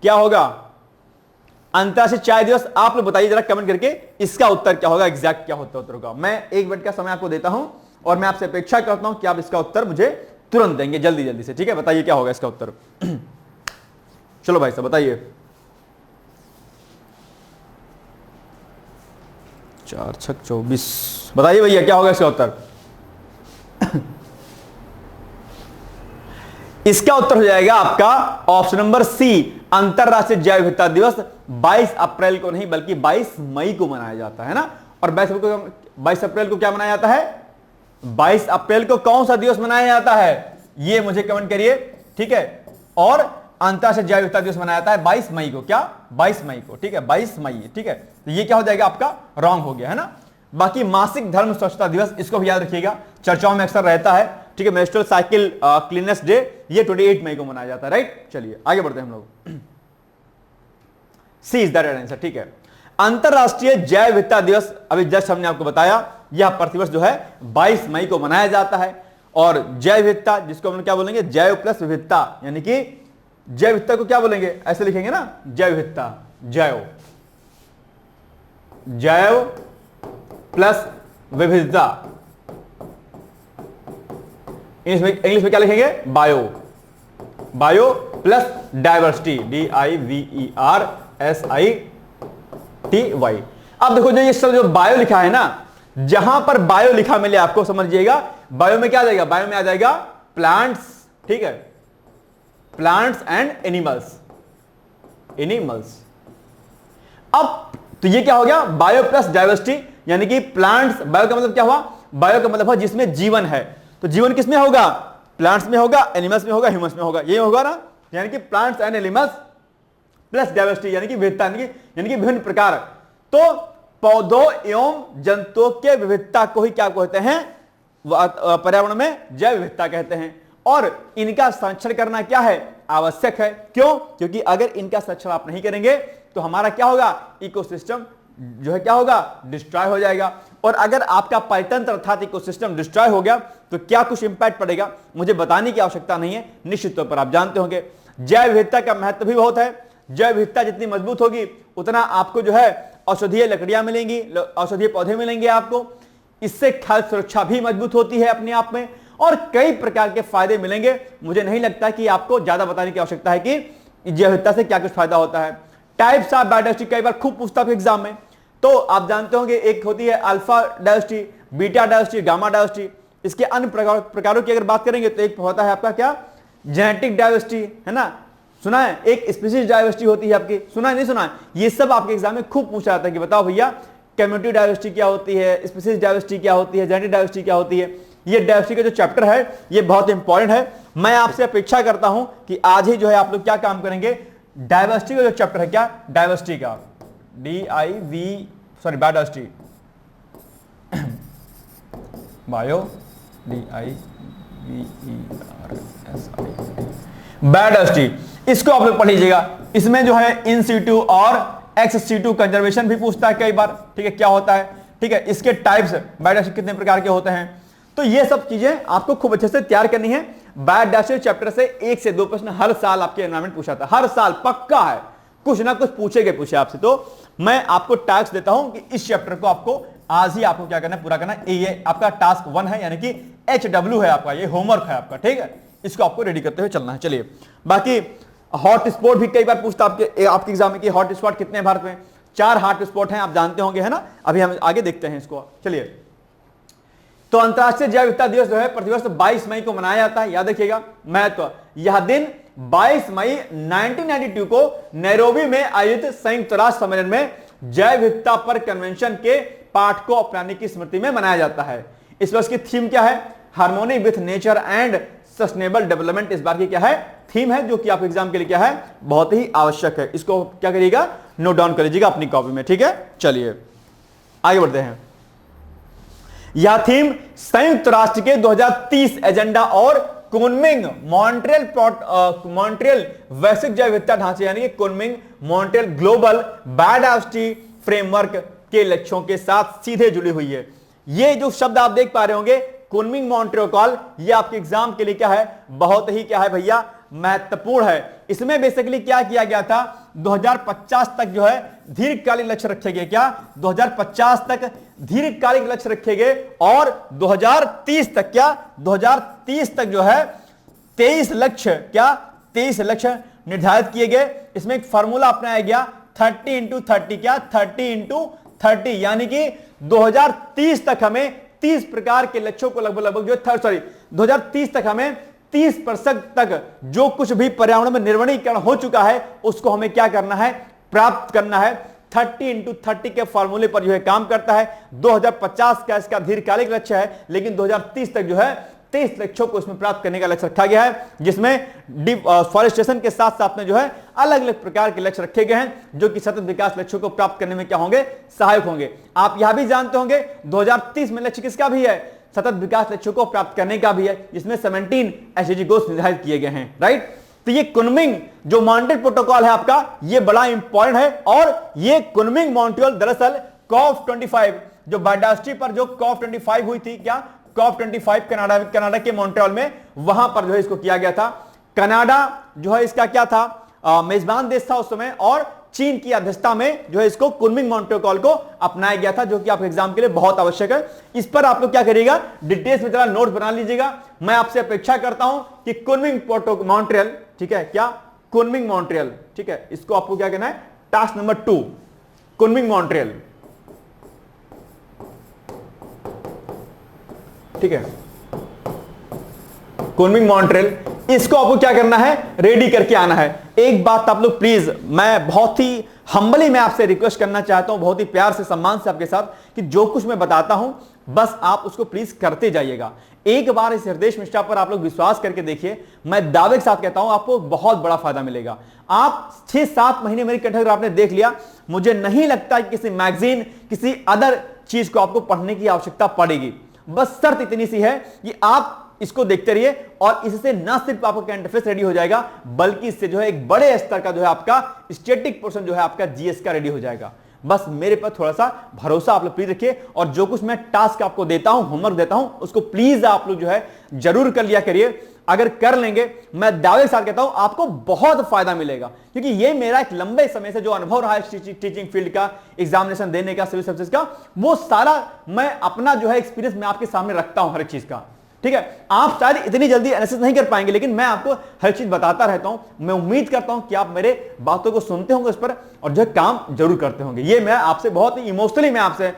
क्या होगा अंतर्राष्ट्रीय चाय दिवस, आप लोग बताइए जरा कमेंट करके इसका उत्तर क्या होगा, एग्जैक्ट क्या होता है उत्तर होगा। मैं 1 मिनट का समय आपको देता हूं और मैं आपसे अपेक्षा करता हूं कि आप इसका उत्तर मुझे तुरंत देंगे, जल्दी जल्दी से, ठीक है। बताइए क्या होगा इसका उत्तर। चलो भाई साहब बताइए। 4 6 24, बताइए भैया क्या होगा इसका उत्तर। इसका उत्तर हो जाएगा आपका ऑप्शन नंबर सी, अंतरराष्ट्रीय जैव विविधता दिवस 22 अप्रैल को नहीं बल्कि 22 मई को मनाया जाता है ना। और 22 अप्रैल को क्या मनाया जाता है, 22 अप्रैल को कौन सा दिवस मनाया जाता है, ये मुझे कमेंट करिए, ठीक है। और अंतरराष्ट्रीय जैव विविधता दिवस मनाया जाता है 22 मई को, क्या 22 मई को, ठीक है, 22 मई, ठीक है। तो ये क्या हो जाएगा आपका रॉन्ग हो गया, है ना। बाकी मासिक धर्म स्वच्छता दिवस, इसको भी याद रखिएगा, चर्चाओं में अक्सर रहता है, ठीक है। मेंस्ट्रुअल साइकिल क्लीनेस डे, ये 28 मई को मनाया जाता है, राइट। चलिए आगे बढ़ते हैं हम लोग। सी इज द राइट आंसर, ठीक है। अंतरराष्ट्रीय जैव विविधता दिवस अभी जस्ट हमने आपको बताया, यह प्रतिवर्ष जो है 22 मई को मनाया जाता है। और जैव विविधता जिसको हम लोग क्या बोलेंगे, जैव प्लस विविधता, यानी कि जैव विविधता को क्या बोलेंगे, ऐसे लिखेंगे ना, जैव विविधता, जैव प्लस विविधता, इंग्लिश में क्या लिखेंगे, बायो प्लस डाइवर्सिटी, DIVERSITY। अब देखो जो ये सब जो बायो लिखा है ना, जहां पर बायो लिखा मिले आपको समझिएगा, बायो में क्या आ जाएगा, बायो में आ जाएगा प्लांट्स, ठीक है, प्लांट्स एंड एनिमल्स। अब तो ये क्या हो गया, बायो प्लस डाइवर्सिटी, यानी कि प्लांट्स, बायो का मतलब क्या हुआ, बायो का मतलब है जिसमें जीवन है। तो जीवन किसमें होगा, प्लांट्स में होगा, एनिमल्स में होगा, ह्यूमंस में होगा, ये होगा ना, यानी कि plants and animals plus diversity, यानी कि विविधता, यानी कि विभिन्न प्रकार। तो पौधों एवं जंतुओं के विविधता को ही क्या कहते हैं, पर्यावरण में जैव विविधता कहते हैं। और इनका संरक्षण करना क्या है, आवश्यक है। क्यों, क्योंकि अगर इनका संरक्षण आप नहीं करेंगे तो हमारा क्या होगा, इकोसिस्टम जो है क्या होगा, डिस्ट्रॉय हो जाएगा। और अगर आपका परितंत्र अर्थात इकोसिस्टम डिस्ट्रॉय हो गया तो क्या कुछ इंपैक्ट पड़ेगा, मुझे बताने की आवश्यकता नहीं है, निश्चित तौर पर आप जानते होंगे। जैव विविधता का महत्व भी बहुत है। जैव विविधता जितनी मजबूत होगी उतना आपको जो है औषधीय लकड़ियां मिलेंगी, औषधीय पौधे मिलेंगे आपको। इससे खाद्य सुरक्षा भी मजबूत होती है अपने आप में, और कई प्रकार के फायदे मिलेंगे। मुझे नहीं लगता कि आपको ज्यादा बताने की आवश्यकता है कि जैव विविधता से क्या कुछ फायदा होता है। टाइप्स ऑफ बायोडाइवर्सिटी कई बार खूब पूछता है एग्जाम में, तो आप जानते होंगे एक होती है alpha diversity, beta diversity, gamma diversity. इसके अन्य प्रकारों की अगर बात करेंगे तो एक होता है आपका क्या, जेनेटिक डाइवर्सिटी, है ना, सुना है। एक स्पीशीज डाइवर्सिटी होती है आपकी, सुना है नहीं सुना है, ये सब आपके एग्जाम में खूब पूछा जाता है कि बताओ भैया कम्युनिटी डाइवर्सिटी क्या होती है, स्पीशीज डाइवर्सिटी क्या होती है, जेनेटिक डाइवर्सिटी क्या होती है। ये डाइवर्सिटी का जो चैप्टर है ये बहुत इंपॉर्टेंट है। मैं आपसे अपेक्षा करता हूं कि आज ही जो है आप लोग क्या काम करेंगे, डाइवर्सिटी का जो चैप्टर है, क्या डाइवर्सिटी का, बायोडाइवर्सिटी, बायो बायोडाइवर्सिटी, इसको आप लोग पढ़ लीजिएगा। इसमें जो है इन सीटू और XC2 कंजर्वेशन भी पूछता है कई बार, ठीक है, क्या होता है, ठीक है, इसके टाइप्स बायोडाइवर्सिटी कितने प्रकार के होते हैं। तो ये सब चीजें आपको खूब अच्छे से तैयार करनी है। बायोडाइवर्सिटी चैप्टर से 1 से 2 प्रश्न हर साल आपके एनवायरमेंट पूछा था, हर साल पक्का है, कुछ ना कुछ पूछे आपसे। तो मैं आपको टास्क देता हूं कि इस चैप्टर को आपको आज ही आपको क्या करना है, पूरा करना है। ये आपका टास्क 1 है, यानी कि HW है आपका, ये होमवर्क है आपका, ठीक है, इसको आपको रेडी करते हुए चलना है। चलिए, बाकी हॉट स्पॉट भी कई बार पूछता आपके एग्जाम में कि हॉट स्पॉट कितने हैं भारत में। 4 हॉट स्पॉट हैं, आप जानते होंगे, है ना। अभी हम आगे देखते हैं इसको। चलिए, तो अंतरराष्ट्रीय जैव विविधता दिवस जो है प्रतिवर्ष 22 मई को मनाया जाता है। याद रखिएगा महत्व, यह दिन 22 मई 1992 को नैरोबी में आयोजित संयुक्त राष्ट्र सम्मेलन में जैव विविधता पर कन्वेंशन के पाठ को अपनाने की स्मृति में मनाया जाता है। इस वर्ष की थीम क्या है? Harmony with nature and sustainable development इस बार की क्या है? थीम है, जो कि आप एग्जाम के लिए क्या है, बहुत ही आवश्यक है। इसको क्या करिएगा, नोट डाउन कर लीजिएगा अपनी कॉपी में, ठीक है। चलिए आगे बढ़ते हैं। यह थीम संयुक्त राष्ट्र के 2030 एजेंडा और कुनमिंग मॉन्ट्रियल वैश्विक जैव विविधता ढांचे यानी कि Kunming Montreal global biodiversity framework के लक्ष्यों के साथ सीधे जुड़ी हुई है। ये जो शब्द आप देख पा रहे होंगे, कुनमिंग मॉन्ट्रियल, ये आपके एग्जाम के लिए क्या है, बहुत ही क्या है भैया, महत्वपूर्ण है। इसमें बेसिकली क्या किया गया था, 2050 तक जो है दीर्घकालिक लक्ष्य रखे गए। क्या 2050 तक दीर्घकालिक लक्ष्य रखे गए और 2030 तक क्या, 2030 तक जो है 23 लक्ष्य, क्या 23 लक्ष्य निर्धारित किए गए। इसमें एक फार्मूला अपनाया गया 30x30, क्या 30x30, यानी कि 2030 तक हमें 30 प्रकार के लक्ष्यों को लगभग जो 2030 तक हमें 30% तक जो कुछ भी पर्यावरण में निर्वनीकरण हो चुका है उसको हमें क्या करना है, प्राप्त करना है। 30x30 के फॉर्मूले पर जो है काम करता है। 2050 का इसका दीर्घकालिक लक्ष्य है, लेकिन 2030 तक जो है 23 लक्ष्यों को इसमें प्राप्त करने का लक्ष्य रखा गया है, जिसमें फॉरेस्टेशन के साथ साथ में जो है अलग अलग प्रकार के लक्ष्य रखे गए हैं, जो कि सतत विकास लक्ष्यों को प्राप्त करने में क्या होंगे, सहायक होंगे। आप यह भी जानते होंगे 2030 में लक्ष्य किसका भी है, सतत विकास लक्ष्यों को प्राप्त करने का भी है, जिसमें 17 SDG गोल्स निर्धारित किए गए हैं, राइट। तो ये कुनमिंग जो मॉन्ट्रियल प्रोटोकॉल है आपका, ये बड़ा इंपॉर्टेंट है। और ये कुनमिंग मॉन्ट्रियल दरअसल COP25 जो बायोडाइवर्सिटी पर जो COP25 हुई थी, क्या COP25 कनाडा के मॉन्ट्रियल में, वहां पर जो है इसको किया गया था। कनाडा जो है इसका क्या था, मेजबान देश था उस समय, और चीन की अध्यक्षता में जो है इसको कुनमिंग मॉन्ट्रियल को अपनाया गया था, जो कि आप एग्जाम के लिए बहुत आवश्यक है। इस पर आप लोग क्या करिएगा, डिटेल्स में जरा नोट बना लीजिएगा। मैं आपसे अपेक्षा करता हूं कि कुनमिंग मॉन्ट्रियल, ठीक है, क्या कुनमिंग मॉन्ट्रियल, ठीक है, इसको आपको क्या कहना है, टास्क नंबर 2 कुनमिंग मॉन्ट्रियल, ठीक है, कुनमिंग मॉन्ट्रियल, इसको आपको क्या करना है, रेडी करके आना है। एक बात आप लोग प्लीज, मैं बहुत ही हम्बली मैं आपसे रिक्वेस्ट करना चाहता हूं, बहुत ही प्यार से सम्मान से आपके साथ, कि जो कुछ मैं बताता हूं बस आप उसको प्लीज करते जाइएगा। एक बार इस हृदय मिष्ठा पर आप लोग विश्वास करके देखिए, मैं दावे के साथ कहता हूं आपको बहुत बड़ा फायदा मिलेगा। आप 6-7 महीने मेरी कंटेंट आपने देख लिया, मुझे नहीं लगता कि किसी मैगजीन, किसी अदर चीज को आपको पढ़ने की आवश्यकता पड़ेगी। बस शर्त इतनी सी है कि आप इसको देखते रहिए, और इससे न सिर्फ आपका करंट अफेयर्स रेडी हो जाएगा, बल्कि इससे जो है एक बड़े स्तर का जो है आपका स्टैटिक पोर्शन जो है आपका जीएस का रेडी हो जाएगा। बस मेरे पर थोड़ा सा भरोसा आप लोग प्लीज रखिए, और जो कुछ मैं टास्क आपको देता हूं, होमवर्क देता हूं, उसको प्लीज आप लोग जो है जरूर कर लिया करिए। अगर कर लेंगे, मैं दावे के साथ कहता हूं आपको बहुत फायदा मिलेगा, क्योंकि ये मेरा एक लंबे समय से जो अनुभव रहा है टीचिंग फील्ड का, एग्जामिनेशन देने का, सिविल सर्विसेज का, वो सारा मैं अपना जो है एक्सपीरियंस मैं आपके सामने रखता हूं हर एक चीज का, ठीक है। आप शायद इतनी जल्दी एनालिसिस नहीं कर पाएंगे, लेकिन मैं आपको हर चीज बताता रहता हूं। मैं उम्मीद करता हूं कि आप मेरे बातों को सुनते होंगे, उस पर और जो है काम जरूर करते होंगे। ये मैं आपसे बहुत ही इमोशनली मैं आपसे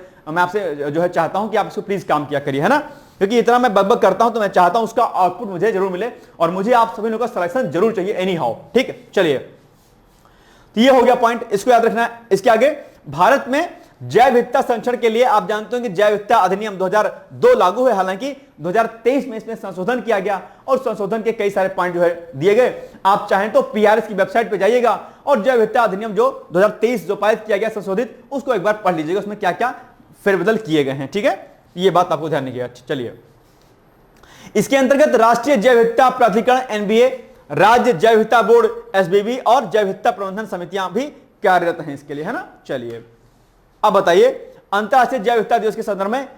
जो है चाहता हूं कि आप इसको प्लीज काम किया करिए, है ना, क्योंकि इतना मैं बकबक करता हूं तो मैं चाहता हूं उसका आउटपुट मुझे जरूर मिले, और मुझे आप सभी लोगों का सिलेक्शन जरूर चाहिए एनी हाउ, ठीक है। चलिए, तो ये हो गया पॉइंट, इसको याद रखना है। इसके आगे भारत में जैव विविधता संरक्षण के लिए आप जानते हो कि जैव विविधता अधिनियम 2002 लागू है। हालांकि 2023 में इसमें संशोधन किया गया, और संशोधन के कई सारे पॉइंट जो है दिए गए। आप चाहें तो PRS की वेबसाइट पे जाइएगा और जैव विविधता अधिनियम जो 2023 जो पारित किया गया संशोधित, उसको एक बार पढ़ लीजिएगा, उसमें क्या क्या फेरबदल किए गए हैं, ठीक है। ये बात आपको ध्यान रखिएगा। चलिए, इसके अंतर्गत राष्ट्रीय जैव विविधता प्राधिकरण NBA, राज्य जैव विविधता बोर्ड SBB और जैव विविधता प्रबंधन समितियां भी कार्यरत हैं इसके लिए, है ना। चलिए अब बताइए, अंतरराष्ट्रीय जैव विविधता दिवस के संदर्भ में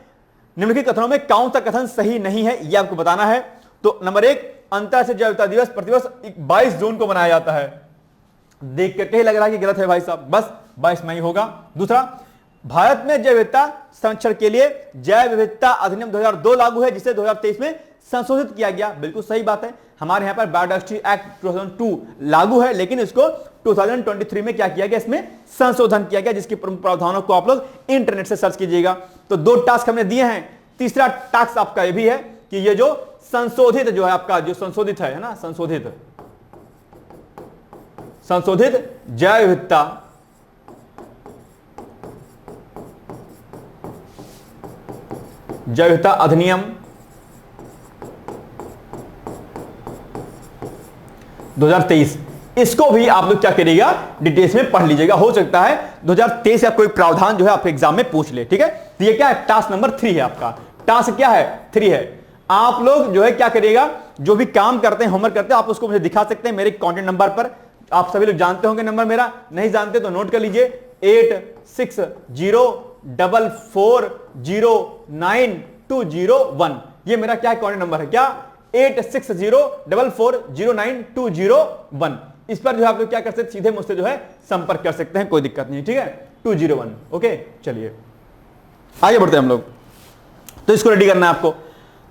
निम्नलिखित कथनों में कौन सा कथन सही नहीं है, यह आपको बताना है। तो नंबर 1, अंतरराष्ट्रीय जैव विविधता दिवस प्रतिवर्ष 22 जून को मनाया जाता है। देख करके ही लग रहा है कि गलत है भाई साहब, बस 22 मई होगा। दूसरा, भारत में जैव विविधता संरक्षण के लिए जैव विविधता अधिनियम 2002 लागू है, जिसे 2023 में संशोधित किया गया। बिल्कुल सही बात है। हमारे यहां पर बायोडायवर्सिटी एक्ट 2002 लागू है, लेकिन इसको 2023 में क्या किया गया, इसमें संशोधन किया गया, जिसके प्रमुख प्रावधानों को आप लोग इंटरनेट से सर्च कीजिएगा। तो 2 टास्क हमने दिए हैं। तीसरा टास्क आपका यह भी है कि ये जो संशोधित जो है आपका, जो संशोधित है ना, संशोधित जैव विविधता अधिनियम 2023, इसको भी आप लोग क्या करिएगा, डिटेल्स में पढ़ लीजिएगा। हो सकता है 2023 का कोई प्रावधान जो है आपके एग्जाम में पूछ ले, ठीक है। तो ये क्या है, टास्क नंबर 3 है आपका। टास्क क्या है, 3 है। आप लोग जो है क्या करिएगा, जो भी काम करते हैं, होमवर्क करते हैं, आप उसको मुझे दिखा सकते हैं मेरे कॉन्टेक्ट नंबर पर। आप सभी लोग जानते होंगे नंबर मेरा, नहीं जानते तो नोट कर लीजिए, 860404092001। ये मेरा क्या कॉन्टेक्ट नंबर है, क्या 8604409201। इस पर जो है आप लोग क्या कर सकते हैं, सीधे मुझसे जो है संपर्क कर सकते हैं, कोई दिक्कत नहीं, ठीक है। 201, ओके। चलिए आगे बढ़ते हैं हम लोग। तो इसको रेडी करना है आपको।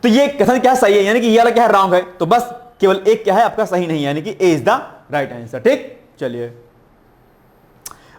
तो ये कथन क्या सही है, यानी कि ये वाला क्या है, रॉन्ग है। तो बस केवल एक क्या है आपका सही नहीं है, यानी कि ए इज द राइट आंसर, ठीक। चलिए,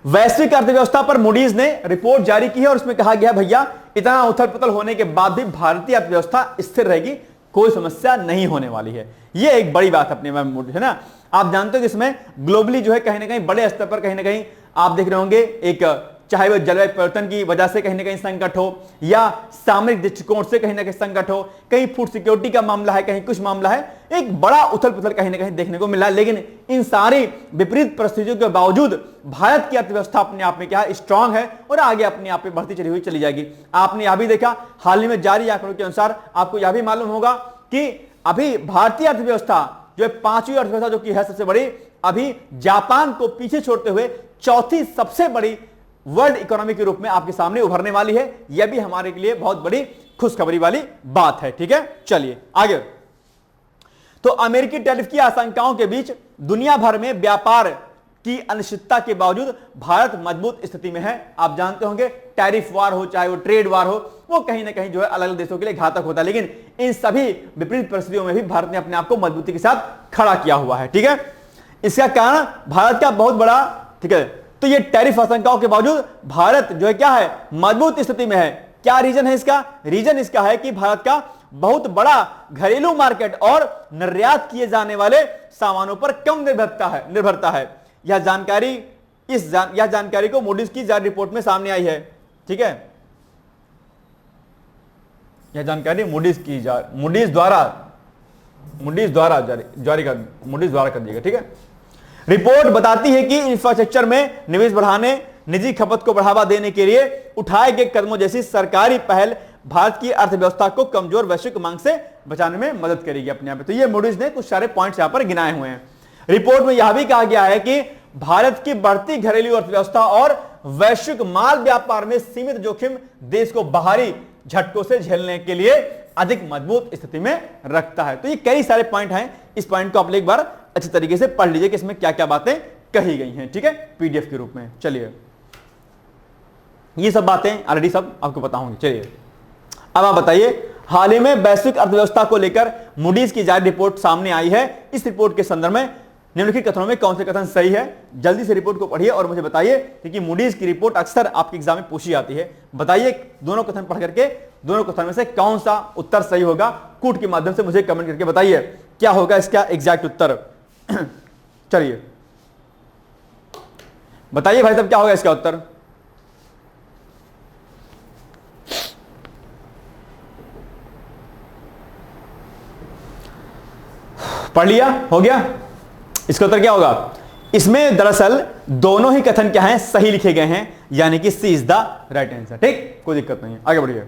वैश्विक अर्थव्यवस्था पर मूडीज ने रिपोर्ट जारी की है और उसमें कहा गया भैया, इतना उथल पुथल होने के बाद भी भारतीय अर्थव्यवस्था स्थिर रहेगी, कोई समस्या नहीं होने वाली है। यह एक बड़ी बात अपने में मूडीज, है ना। आप जानते हो कि इसमें ग्लोबली जो है कहीं ना कहीं बड़े स्तर पर कहीं ना कहीं आप देख रहे होंगे, एक चाहे वह जलवायु परिवर्तन की वजह से कहीं ना कहीं संकट हो, या सामरिक दृष्टिकोण से कहीं ना कहीं संकट हो, कहीं फूड सिक्योरिटी का मामला है, कहीं कुछ मामला है, एक बड़ा उथल पुथल कहीं ना कहीं देखने को मिला। लेकिन इन सारी विपरीत परिस्थितियों के बावजूद भारत की अर्थव्यवस्था अपने आप में क्या है, स्ट्रांग है और आगे अपने आप में बढ़ती चली हुई चली जाएगी। आपने यह भी देखा, हाल ही में जारी आंकड़ों के अनुसार आपको यह भी मालूम होगा कि अभी भारतीय अर्थव्यवस्था जो है 5वीं अर्थव्यवस्था जो की है सबसे बड़ी, अभी जापान को पीछे छोड़ते हुए 4थी सबसे बड़ी वर्ल्ड इकोनॉमी के रूप में आपके सामने उभरने वाली है। यह भी हमारे लिए बहुत बड़ी खुशखबरी वाली बात है, ठीक है। चलिए आगे। तो अमेरिकी टैरिफ की आशंकाओं के बीच दुनिया भर में व्यापार की अनिश्चितता के बावजूद भारत मजबूत स्थिति में है। आप जानते होंगे टैरिफ वार हो, चाहे वो ट्रेड वार हो, वो कहीं ना कहीं जो है अलग अलग देशों के लिए घातक होता है, लेकिन इन सभी विपरीत परिस्थितियों में भी भारत ने अपने आप को मजबूती के साथ खड़ा किया हुआ है, ठीक है। इसका कारण भारत का बहुत बड़ा, ठीक है। तो ये टैरिफ आशंकाओं के बावजूद भारत जो है क्या है, मजबूत स्थिति में है। क्या रीजन है इसका? रीजन इसका है कि भारत का बहुत बड़ा घरेलू मार्केट और निर्यात किए जाने वाले सामानों पर कम निर्भरता है। यह जानकारी को मूडीज की जारी रिपोर्ट में सामने आई है, ठीक है। यह जानकारी मूडीज द्वारा कर दिएगा, ठीक है। रिपोर्ट बताती है कि इंफ्रास्ट्रक्चर में निवेश बढ़ाने, निजी खपत को बढ़ावा देने के लिए उठाए गए कदमों जैसी सरकारी पहल भारत की अर्थव्यवस्था को कमजोर वैश्विक मांग से बचाने में मदद करेगी अपने आप में। तो ये मूडीज ने कुछ सारे पॉइंट्स यहां पर गिनाए हुए हैं। रिपोर्ट में यह भी कहा गया है कि भारत की बढ़ती घरेलू अर्थव्यवस्था और वैश्विक माल व्यापार में सीमित जोखिम देश को बाहरी झटकों से झेलने के लिए अधिक मजबूत स्थिति में रखता है। तो ये कई सारे पॉइंट हैं, इस पॉइंट को आप एक बार अच्छी तरीके से पढ़ लीजिए कि इसमें क्या क्या बातें कही गई हैं, ठीक है, पीडीएफ के रूप में। चलिए, ये सब बातें ऑलरेडी सब आपको पता होंगी। चलिए अब आप बताइए, हाल ही में वैश्विक अर्थव्यवस्था को लेकर मूडीज की जारी रिपोर्ट सामने आई है। इस रिपोर्ट के संदर्भ में निम्नलिखित कथनों में कौन से कथन सही है? जल्दी से रिपोर्ट को पढ़िए और मुझे बताइए, क्योंकि मूडीज की रिपोर्ट अक्सर आपके एग्जाम में पूछी जाती है। बताइए दोनों कथन पढ़ करके दोनों कथन में से कौन सा उत्तर सही होगा, कूट के माध्यम से मुझे कमेंट करके बताइए क्या होगा इसका एग्जैक्ट उत्तर। चलिए बताइए भाई साहब, क्या होगा इसका उत्तर? पढ़ लिया? हो गया? इसका उत्तर क्या होगा? इसमें दरअसल दोनों ही कथन क्या हैं, सही लिखे गए हैं, यानी कि सी इज द राइट आंसर। ठीक, कोई दिक्कत नहीं है, आगे बढ़िए।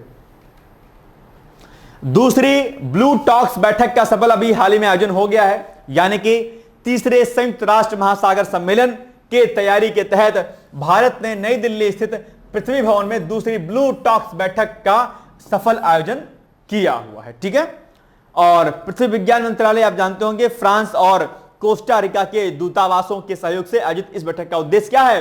दूसरी ब्लू टॉक्स बैठक का सफल अभी हाल ही में आयोजन हो गया है, यानी कि तीसरे संयुक्त राष्ट्र महासागर सम्मेलन के तैयारी के तहत भारत ने नई दिल्ली स्थित पृथ्वी भवन में दूसरी ब्लू टॉक्स बैठक का सफल आयोजन किया हुआ है। ठीक है, और पृथ्वी विज्ञान मंत्रालय आप जानते होंगे फ्रांस और कोस्टा रिका के दूतावासों के सहयोग से आयोजित इस बैठक का उद्देश्य क्या है?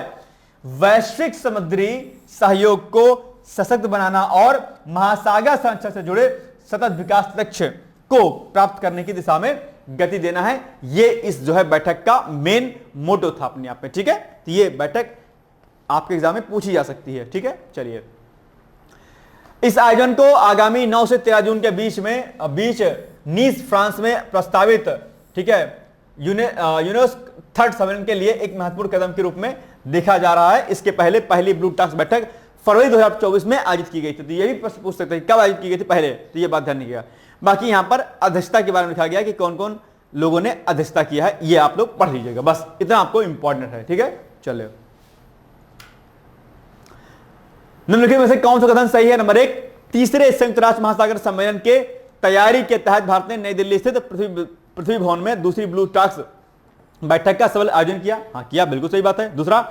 वैश्विक समुद्री सहयोग को सशक्त बनाना और महासागर संरक्षण से जुड़े सतत विकास लक्ष्य को प्राप्त करने की दिशा में गति देना है। ये इस जो है बैठक का मेन मोटो था अपने आप में। ठीक है, तो ये बैठक आपके एग्जाम में पूछी जा सकती है। ठीक है, चलिए, इस आयोजन को आगामी 9 से 13 जून के बीच नीस फ्रांस में प्रस्तावित, ठीक है, यूनेस्को थर्ड सम्मेलन के लिए एक महत्वपूर्ण कदम के रूप में देखा जा रहा है। इसके पहले पहली ब्लू टॉक्स बैठक फरवरी 2024 में आयोजित की गई थी। तो ये भी प्रश्न पूछ सकते हैं कब आयोजित की गई थी पहले, तो ये बात ध्यान नहीं गया। बाकी यहां पर अध्यक्षता के बारे में लिखा गया कि कौन कौन लोगों ने अध्यक्षता किया है, ये आप लोग पढ़ लीजिएगा, बस इतना आपको इंपॉर्टेंट है। ठीक है, चलिए, निम्नलिखित में से कौन सा कथन सही है? नंबर 1, तीसरे संयुक्त राष्ट्र महासागर सम्मेलन के तैयारी के तहत भारत ने नई दिल्ली स्थित पृथ्वी भवन में दूसरी ब्लू टॉक्स बैठक का सफल आयोजन किया। हाँ, किया, बिल्कुल सही बात है। दूसरा,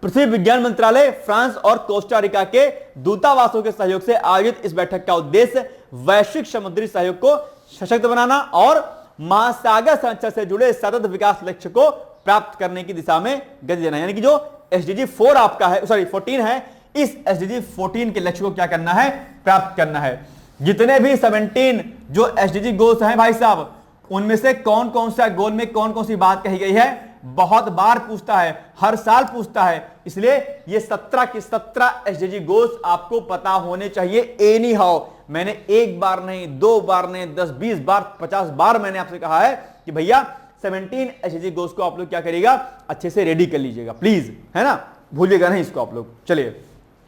पृथ्वी विज्ञान मंत्रालय फ्रांस और कोस्टा रिका के दूतावासों के सहयोग से आयोजित इस बैठक का उद्देश्य वैश्विक समुद्री सहयोग को सशक्त बनाना और महासागर संरक्षण से जुड़े सतत विकास लक्ष्य को प्राप्त करने की दिशा में गति देना, यानी कि जो एसडीजी 4 आपका है, सॉरी 14 है, इस एसडीजी 14 के लक्ष्य को क्या करना है? प्राप्त करना है। जितने भी 17 जो एसडीजी गोल्स हैं भाई साहब, उनमें से कौन कौन सा गोल में कौन कौन सी बात कही गई है? बहुत बार पूछता है, हर साल पूछता है, इसलिए ये 17 की 17 एसडीजी गोल्स आपको पता होने चाहिए एनी हाउ। मैंने एक बार नहीं, 2 बार नहीं, 10, 20 बार, 50 बार मैंने आपसे कहा है कि भैया 17 एसडीजी गोल्स को आप लोग क्या करिएगा? अच्छे से रेडी कर लीजिएगा प्लीज, है ना, भूलिएगा नहीं इसको आप लोग। चलिए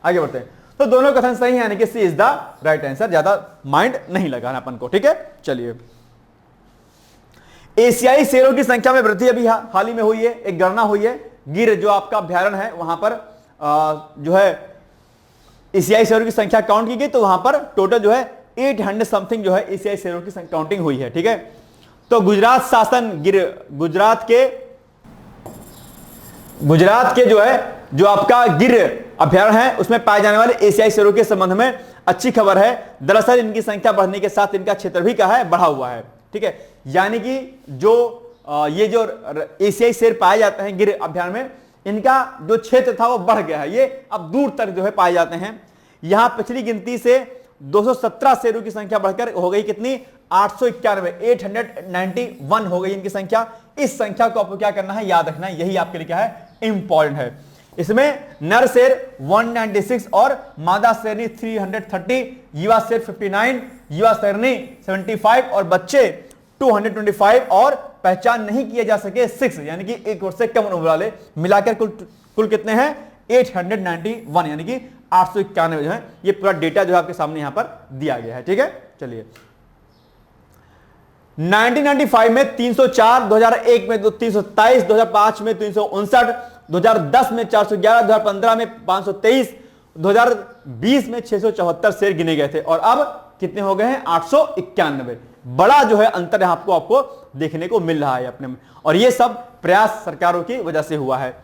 आगे बढ़ते हैं। तो दोनों कथन सही है, यानी कि सी इज द राइट आंसर, ज्यादा माइंड नहीं लगाना अपन को। ठीक है, चलिए, एशियाई शेरों की संख्या में वृद्धि अभी हाल ही में हुई है, एक गणना हुई है, गिर जो आपका अभ्यारण्य है वहां पर जो है एशियाई शेरों की संख्या काउंट की गई, तो वहां पर टोटल जो है 800 समथिंग जो है एशियाई शेरों की काउंटिंग हुई है। ठीक है, तो गुजरात शासन गुजरात के जो है जो आपका गिर अभ्यारण्य है उसमें पाए जाने वाले एशियाई शेरों के संबंध में अच्छी खबर है। दरअसल इनकी संख्या बढ़ने के साथ इनका क्षेत्र भी क्या है? बढ़ा हुआ है। ठीक है, यानी कि जो ये जो एशियाई शेर पाए जाते हैं गिर अभ्यारण्य में, इनका जो क्षेत्र था वो बढ़ गया है, ये अब दूर तक जो है पाए जाते हैं। यहां पिछली गिनती से 217 शेरों की संख्या बढ़कर हो गई कितनी? 891 हो गई इनकी संख्या। इस संख्या को आपको क्या करना है? याद रखना है, यही आपके लिए क्या है? इंपॉर्टेंट है। इसमें नर शेर 196 और मादा शेरनी 330, युवा शेर 59, युवा शेरनी 75 और बच्चे 225 और पहचान नहीं किए जा सके 6, यानी कि 1 वर्ष से कम उम्र वाले मिलाकर कुल कितने हैं? 891, यानी कि 891 जो है। ये पूरा डेटा जो है आपके सामने यहां पर दिया गया है। ठीक है, चलिए, 1995 में 304, 2001 में 327, 2005 में 359, 2010 में 411, 2015 में 523, 2020 में 674 शेर गिने गए थे और अब कितने हो गए हैं? 891। बड़ा जो है अंतर है आपको देखने को मिल रहा है अपने में, और ये सब प्रयास सरकारों की वजह से हुआ है।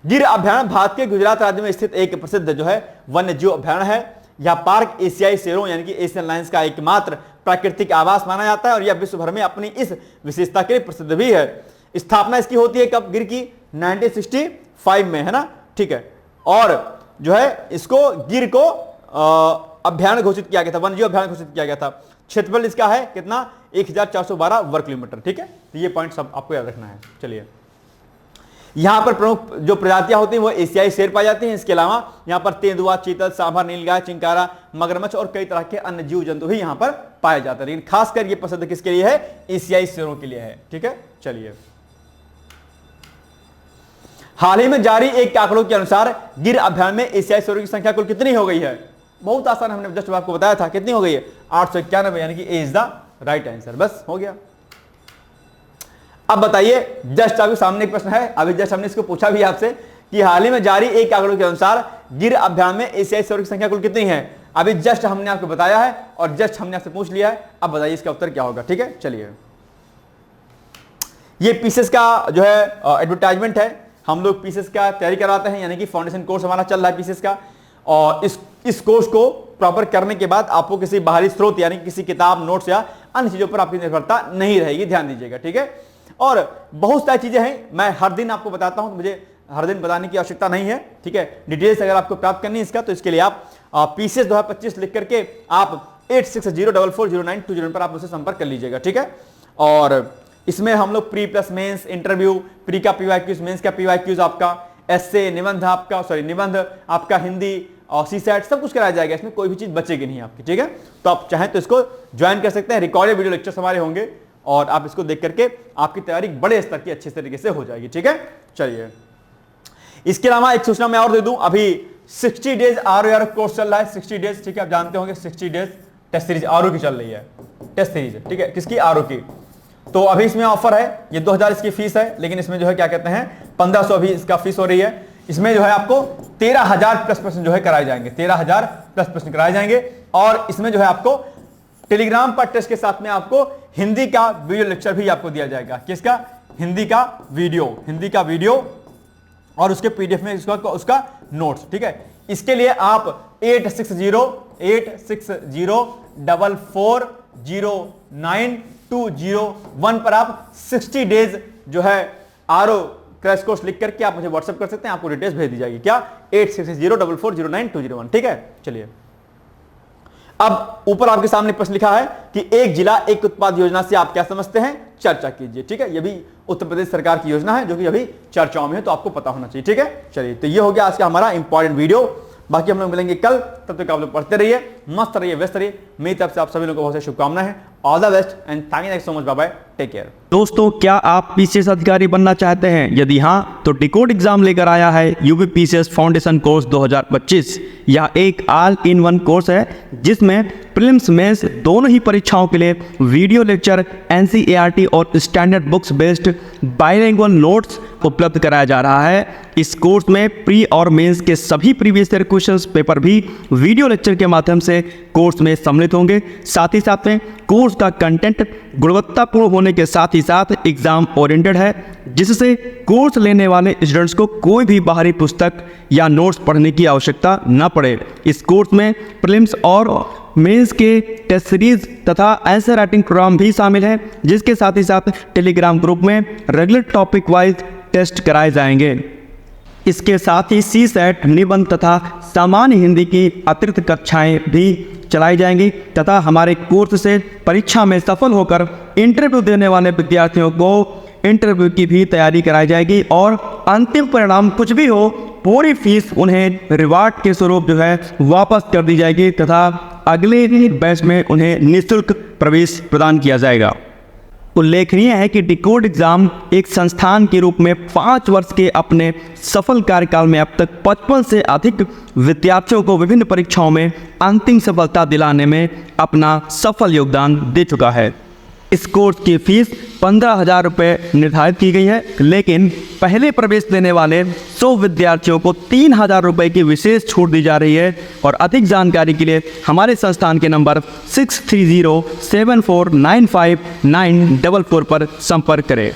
गिर अभ्यारण्य भारत के गुजरात राज्य में स्थित एक प्रसिद्ध जो है वन्य जीव अभ्यारण्य है। यह पार्क एशियाई शेरों यानी कि एशियन लायंस का एकमात्र प्राकृतिक आवास माना जाता है और यह विश्व भर में अपनी इस विशेषता के लिए प्रसिद्ध भी है। स्थापना इसकी होती है कब? गिर की 1965 में, है ना। ठीक है, और जो है इसको गिर को अभ्यारण्य घोषित किया गया था, वन्यजीव अभ्यारण्य घोषित किया गया था। क्षेत्रफल इसका है कितना? 1412 वर्ग किलोमीटर। ठीक है, तो ये पॉइंट सब आपको याद रखना है। चलिए, यहां पर प्रमुख जो प्रजातियां होती हैं वो एशियाई शेर पाई जाती हैं। इसके अलावा यहां पर तेंदुआ, चीतल, सांभर, नीलगाय, चिंकारा, मगरमच्छ और कई तरह के अन्य जीव जंतु भी यहां पर पाए जाते हैं, लेकिन खासकर ये पसंद किसके लिए है? एशियाई शेरों के लिए है। ठीक है, चलिए, हाल ही में जारी एक आंकड़ों के अनुसार गिर अभ्यारण्य में एशियाई शेरों की संख्या कुल कितनी हो गई है? बहुत आसान, हमने जस्ट आपको बताया था कितनी हो गई है? 891, यानी कि ए इज द राइट आंसर। बस हो गया। अब बताइए, जस्ट आपके सामने एक प्रश्न है, अभी जस्ट हमने इसको पूछा भी आपसे कि हाल ही में जारी एक आंकड़ों के अनुसार गिर अभ्यारण्य में एशियाई शेरों की संख्या कुल कितनी है? अभी जस्ट हमने आपको बताया है और जस्ट हमने आपसे पूछ लिया है। अब बताइए इसका उत्तर क्या होगा। ठीक है, चलिए, ये पीसेस का जो है एडवर्टाइजमेंट है। हम लोग पीसीएस का तैयारी कराते हैं, यानी कि फाउंडेशन कोर्स हमारा चल रहा है पीसीएस का। और इस कोर्स को प्रॉपर करने के बाद आपको किसी बाहरी स्रोत यानी किसी किताब, नोट्स या अन्य चीजों पर आपकी निर्भरता नहीं रहेगी, ध्यान दीजिएगा, ठीक है। और बहुत सारी चीजें हैं, मैं हर दिन आपको बताता हूं, मुझे हर दिन बताने की आवश्यकता नहीं है, ठीक है। डिटेल्स अगर आपको प्राप्त करनी है इसका, तो इसके लिए आप पीसीएस 2025 लिख करके आप 8604409201 पर आप मुझसे संपर्क कर लीजिएगा, ठीक है। और इसमें हम लोग pre plus mains, interview, pre का पीवाईक्यूज, मेंस का पीवाईक्यूज, आपका एसए, निबंध आपका हिंदी और सीसैट सब कुछ कराया जाएगा। इसमें कोई भी चीज बचेगी नहीं आपकी, ठीक है। तो आप चाहें तो इसको ज्वाइन कर सकते हैं, रिकॉर्डेड वीडियो लेक्चर्स हमारे होंगे और आप इसको देख करके आपकी तैयारी बड़े स्तर की अच्छे तरीके से हो जाएगी, ठीक है। चलिए, इसके अलावा एक सूचना मैं और दे दूं, अभी 60 डेज आरओ कोर्स चल रहा है, 60 डेज, ठीक है। आप जानते होंगे 60 डेज टेस्ट सीरीज आरओ की चल रही है, टेस्ट सीरीज, ठीक है, किसकी, आरओ की। तो अभी इसमें ऑफर है, ये 2000 इसकी फीस है, लेकिन इसमें जो है क्या कहते हैं 1500 अभी इसका फीस हो रही है। इसमें जो है आपको 13,000 प्लस प्रश्न जो है कराए जाएंगे, 13,000 प्लस प्रश्न कराए जाएंगे। और इसमें जो है आपको टेलीग्राम पर टेस्ट के साथ में आपको हिंदी का वीडियो लेक्चर भी आपको दिया जाएगा। किसका, हिंदी का वीडियो और उसके पीडीएफ में उसका नोट्स, ठीक है। इसके लिए आप 8604409201 पर आप 60 डेज जो है आरओ क्रैश कोर्स लिख करके आप मुझे व्हाट्सएप कर सकते हैं, आपको डिटेल्स भेज दी जाएगी। क्या, 8604409201, ठीक है। अब ऊपर आपके सामने प्रश्न लिखा है कि एक जिला एक उत्पाद योजना से आप क्या समझते हैं, चर्चा कीजिए, ठीक है। ये भी उत्तर प्रदेश सरकार की योजना है जो कि अभी चर्चाओं में है, तो आपको पता होना चाहिए, ठीक है। चलिए, तो ये हो गया आज का हमारा इंपॉर्टेंट वीडियो। बाकी हम लोग मिलेंगे कल, तब तक आप लोग पढ़ते रहिए, मस्त रहिए, व्यस्त रहिए। मेरी तरफ से आप सभी लोगों को बहुत सारी शुभकामनाएं हैं। All the best and thank you so much, bye bye, take care. दोस्तों, क्या आप पीसीएस अधिकारी बनना चाहते हैं? यदि हाँ, तो डिकोड एग्जाम लेकर आया है यूपी पीसीएस फाउंडेशन कोर्स 2025। यह एक ऑल इन वन कोर्स है जिसमें प्रीलिम्स मेंस दोनों ही परीक्षाओं के लिए वीडियो लेक्चर, एनसीईआरटी और standard books based bilingual notes उपलब्ध कराया जा रहा है। इस कोर्स में प्री और मेंस के सभी प्रीवियस ईयर क्वेश्चंस पेपर भी वीडियो लेक्चर के माध्यम से कोर्स में सम्मिलित होंगे। साथ ही साथ में कोर्स का कंटेंट गुणवत्तापूर्ण होने के साथ ही साथ एग्जाम ओरिएंटेड है, जिससे कोर्स लेने वाले स्टूडेंट्स को कोई भी बाहरी पुस्तक या नोट्स पढ़ने की आवश्यकता न पड़े। इस कोर्स में प्रीलिम्स और मेंस के टेस्ट सीरीज तथा आंसर राइटिंग प्रोग्राम भी शामिल है, जिसके साथ ही साथ टेलीग्राम ग्रुप में रेगुलर टॉपिक वाइज टेस्ट कराए जाएंगे। इसके साथ ही सीसैट, निबंध तथा सामान्य हिंदी की अतिरिक्त कक्षाएं भी चलाई जाएंगी तथा हमारे कोर्स से परीक्षा में सफल होकर इंटरव्यू देने वाले विद्यार्थियों को इंटरव्यू की भी तैयारी कराई जाएगी और अंतिम परिणाम कुछ भी हो, पूरी फीस उन्हें रिवार्ड के स्वरूप जो है वापस कर दी जाएगी तथा अगले बैच में उन्हें निःशुल्क प्रवेश प्रदान किया जाएगा। उल्लेखनीय है कि डिकोड एग्जाम एक संस्थान के रूप में 5 वर्ष के अपने सफल कार्यकाल में अब तक 55 से अधिक विद्यार्थियों को विभिन्न परीक्षाओं में अंतिम सफलता दिलाने में अपना सफल योगदान दे चुका है। इस कोर्स की फीस 15,000 रुपये निर्धारित की गई है, लेकिन पहले प्रवेश देने वाले 100 विद्यार्थियों को 3,000 रुपये की विशेष छूट दी जा रही है। और अधिक जानकारी के लिए हमारे संस्थान के नंबर 6307495944 पर संपर्क करें।